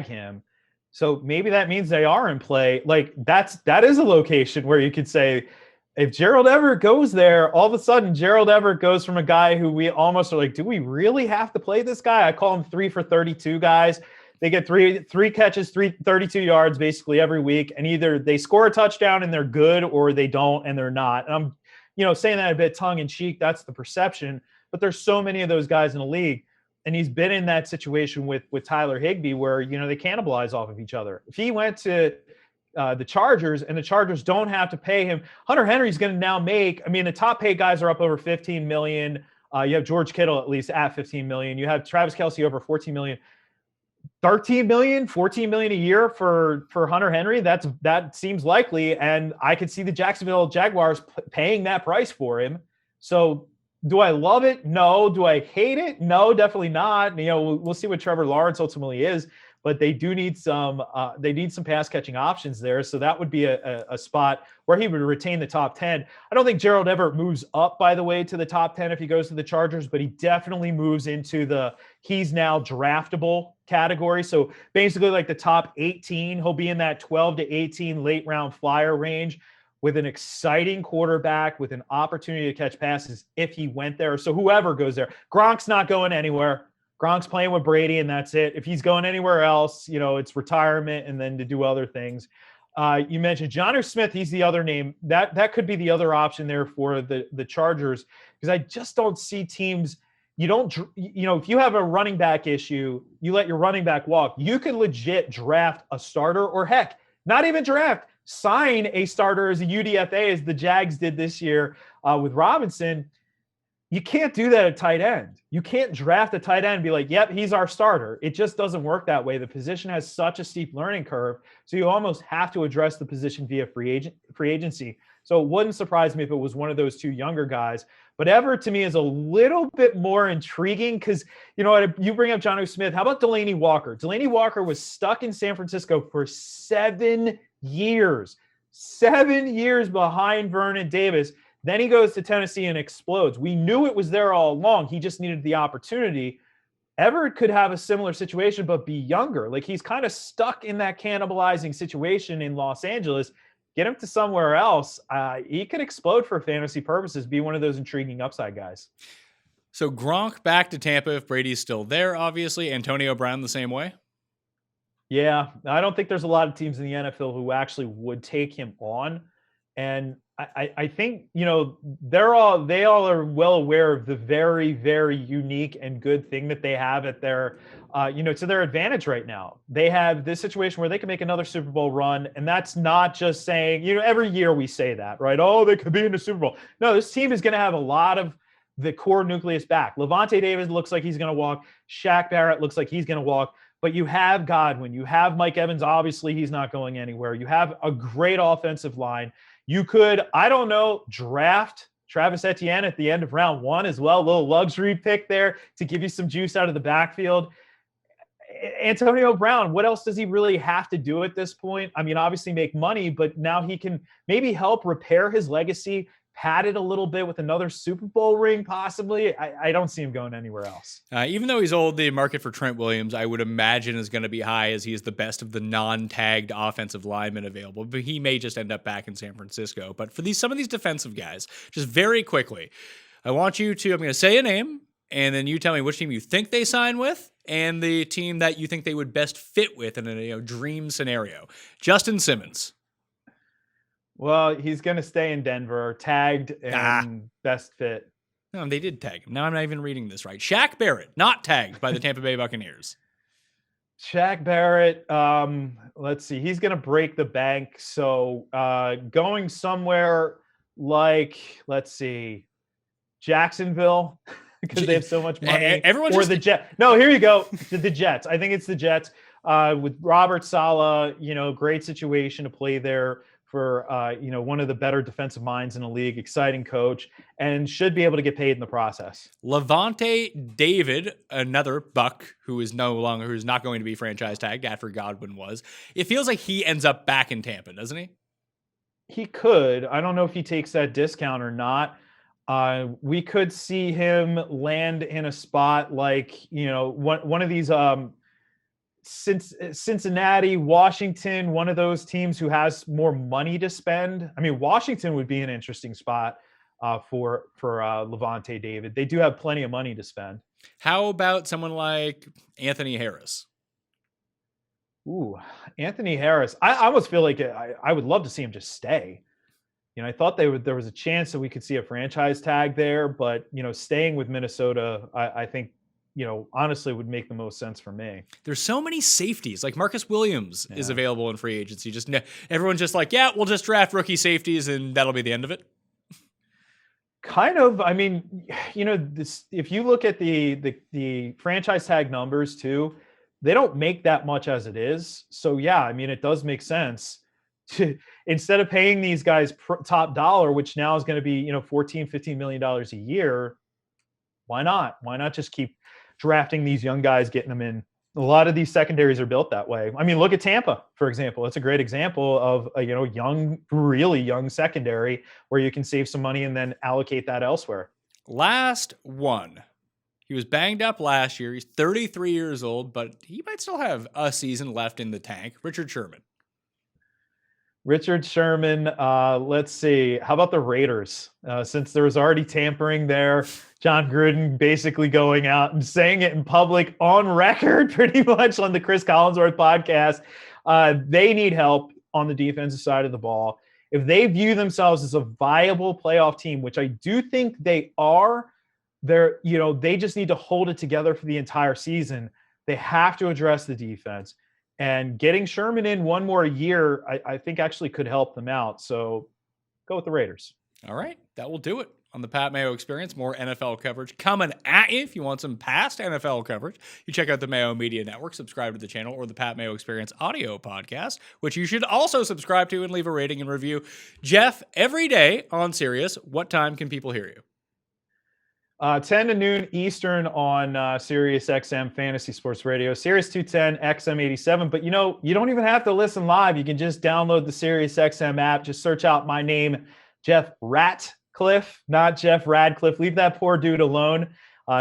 him. So maybe that means they are in play. Like that is a location where you could say if Gerald Everett goes there, all of a sudden Gerald Everett goes from a guy who we almost are like, do we really have to play this guy? I call him 3 for 32 guys. They get three catches, 32 yards basically every week. And either they score a touchdown and they're good or they don't and they're not. And I'm, saying that a bit tongue in cheek. That's the perception. But there's so many of those guys in the league. And he's been in that situation with Tyler Higbee where, they cannibalize off of each other. If he went to the Chargers and the Chargers don't have to pay him, Hunter Henry's going to now make, the top paid guys are up over 15 million. You have George Kittle at least at 15 million. You have Travis Kelce over 14 million. 13 million, 14 million a year for Hunter Henry. That seems likely. And I could see the Jacksonville Jaguars paying that price for him. So do I love it? No. Do I hate it? No, definitely not. We'll see what Trevor Lawrence ultimately is, but they do need some pass catching options there. So that would be a spot where he would retain the top 10. I don't think Gerald Everett moves up, by the way, to the top 10 if he goes to the Chargers, but he definitely moves into he's now draftable category. So basically like the top 18, he'll be in that 12 to 18 late round flyer range with an exciting quarterback with an opportunity to catch passes if he went there. So whoever goes there, Gronk's not going anywhere. Gronk's playing with Brady and that's it. If he's going anywhere else, it's retirement and then to do other things. You mentioned Jonnu Smith. He's the other name that could be the other option there for the Chargers, because I just don't see teams. If you have a running back issue, you let your running back walk. You could legit draft a starter or heck, not even draft, sign a starter as a UDFA as the Jags did this year with Robinson. You can't do that at tight end. You can't draft a tight end and be like, yep, he's our starter. It just doesn't work that way. The position has such a steep learning curve. So you almost have to address the position via free agency. So it wouldn't surprise me if it was one of those two younger guys. But Everett to me is a little bit more intriguing because, you know what, you bring up Jonnu Smith. How about Delaney Walker? Delaney Walker was stuck in San Francisco for 7 years. 7 years behind Vernon Davis. Then he goes to Tennessee and explodes. We knew it was there all along. He just needed the opportunity. Everett could have a similar situation, but be younger. Like he's kind of stuck in that cannibalizing situation in Los Angeles. Get him to somewhere else. He could explode for fantasy purposes, be one of those intriguing upside guys. So Gronk back to Tampa if Brady's still there, obviously. Antonio Brown the same way? Yeah, I don't think there's a lot of teams in the NFL who actually would take him on. And I think, you know, they all are well aware of the very, very unique and good thing that they have at their, to their advantage right now. They have this situation where they can make another Super Bowl run. And that's not just saying, every year we say that, right? Oh, they could be in the Super Bowl. No, this team is going to have a lot of the core nucleus back. Levante David looks like he's going to walk. Shaq Barrett looks like he's going to walk. But you have Godwin. You have Mike Evans. Obviously, he's not going anywhere. You have a great offensive line. You could, I don't know, draft Travis Etienne at the end of round 1 as well. A little luxury pick there to give you some juice out of the backfield. Antonio Brown, what else does he really have to do at this point? I mean, obviously make money, but now he can maybe help repair his legacy, pad it a little bit with another Super Bowl ring, possibly. I don't see him going anywhere else. Even though he's old, the market for Trent Williams, I would imagine, is going to be high as he is the best of the non-tagged offensive linemen available. But he may just end up back in San Francisco. But for some of these defensive guys, just very quickly, I want you to, I'm going to say a name, and then you tell me which team you think they sign with and the team that you think they would best fit with in a dream scenario. Justin Simmons. Well, he's going to stay in Denver, tagged and best fit. No, they did tag him. Now I'm not even reading this right. Shaq Barrett, not tagged by the Tampa Bay Buccaneers. Shaq Barrett, let's see. He's going to break the bank. So going somewhere like, let's see, Jacksonville, because they have so much money. The Jets. No, here you go. The Jets. I think it's the Jets with Robert Saleh, great situation to play there. For one of the better defensive minds in the league, exciting coach, and should be able to get paid in the process. Levante David, another Buck who's not going to be franchise tagged after Godwin was. It feels like he ends up back in Tampa, doesn't he? He could. I don't know if he takes that discount or not. We could see him land in a spot like one of these. Cincinnati, Washington, one of those teams who has more money to spend. I mean, Washington would be an interesting spot for Levante David. They do have plenty of money to spend. How about someone like Anthony Harris? Ooh, Anthony Harris. I almost feel like I would love to see him just stay. I thought there was a chance that we could see a franchise tag there, but staying with Minnesota, I think honestly would make the most sense for me. There's so many safeties. Like Marcus Williams is available in free agency. Everyone's just like, yeah, we'll just draft rookie safeties and that'll be the end of it. Kind of. I mean, if you look at the franchise tag numbers too, they don't make that much as it is. So yeah, I mean, it does make sense to, instead of paying these guys top dollar, which now is going to be, $14-15 million a year. Why not? Why not just keep drafting these young guys, getting them in? A lot of these secondaries are built that way. I mean, look at Tampa, for example. It's a great example of a young, really young secondary where you can save some money and then allocate that elsewhere. Last one. He was banged up last year. He's 33 years old, but he might still have a season left in the tank. Richard Sherman. Let's see. How about the Raiders? Since there was already tampering there, John Gruden basically going out and saying it in public on record, pretty much on the Chris Collinsworth podcast. They need help on the defensive side of the ball. If they view themselves as a viable playoff team, which I do think they are, they just need to hold it together for the entire season. They have to address the defense. And getting Sherman in one more year, I think actually could help them out. So go with the Raiders. All right. That will do it. on the Pat Mayo Experience. More NFL coverage coming at you. If you want some past NFL coverage, you check out the Mayo Media Network, subscribe to the channel, or the Pat Mayo Experience audio podcast, which you should also subscribe to and leave a rating and review. Jeff, every day on Sirius, what time can people hear you? 10 to noon Eastern on Sirius XM Fantasy Sports Radio, Sirius 210, XM 87. But you don't even have to listen live. You can just download the Sirius XM app. Just search out my name, Jeff Ratcliffe, not Jeff Radcliffe. Leave that poor dude alone.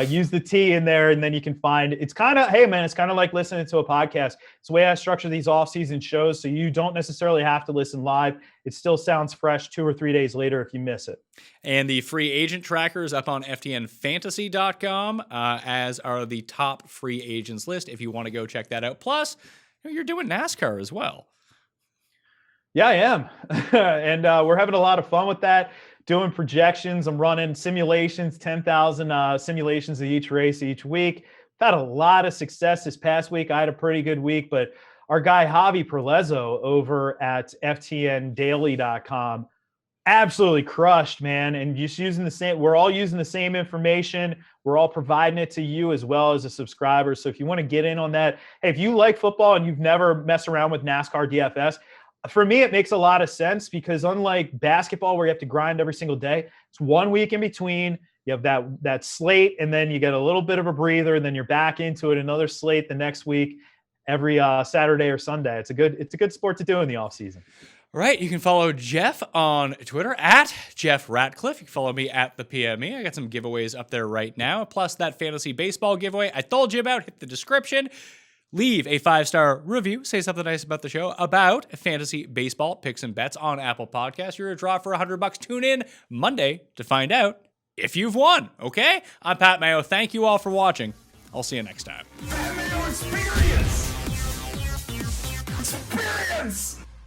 Use the T in there, and then you can find it's kind of like listening to a podcast. It's the way I structure these off-season shows, so you don't necessarily have to listen live. It still sounds fresh 2 or 3 days later if you miss it. And the free agent tracker is up on ftnfantasy.com, as are the top free agents list if you want to go check that out. Plus, you're doing NASCAR as well. Yeah, I am. And we're having a lot of fun with that. Doing projections. I'm running simulations, 10,000 simulations of each race each week. I've had a lot of success this past week. I had a pretty good week, but our guy Javi Perlezzo over at ftndaily.com absolutely crushed, man. And just using the same, we're all using the same information. We're all providing it to you as well as a subscriber. So if you want to get in on that, hey, if you like football and you've never messed around with NASCAR DFS, for me, it makes a lot of sense because unlike basketball where you have to grind every single day, it's 1 week in between. You have that slate, and then you get a little bit of a breather, and then you're back into it, another slate the next week, every Saturday or Sunday. It's a good sport to do in the offseason. Right. You can follow Jeff on Twitter at Jeff Ratcliffe. You can follow me at the PME. I got some giveaways up there right now, plus that fantasy baseball giveaway I told you about. Hit the description. Leave a 5-star review. Say something nice about the show, about fantasy baseball picks and bets on Apple Podcasts. You're a draw for $100. Tune in Monday to find out if you've won. Okay? I'm Pat Mayo. Thank you all for watching. I'll see you next time. Pat Mayo Experience! Experience!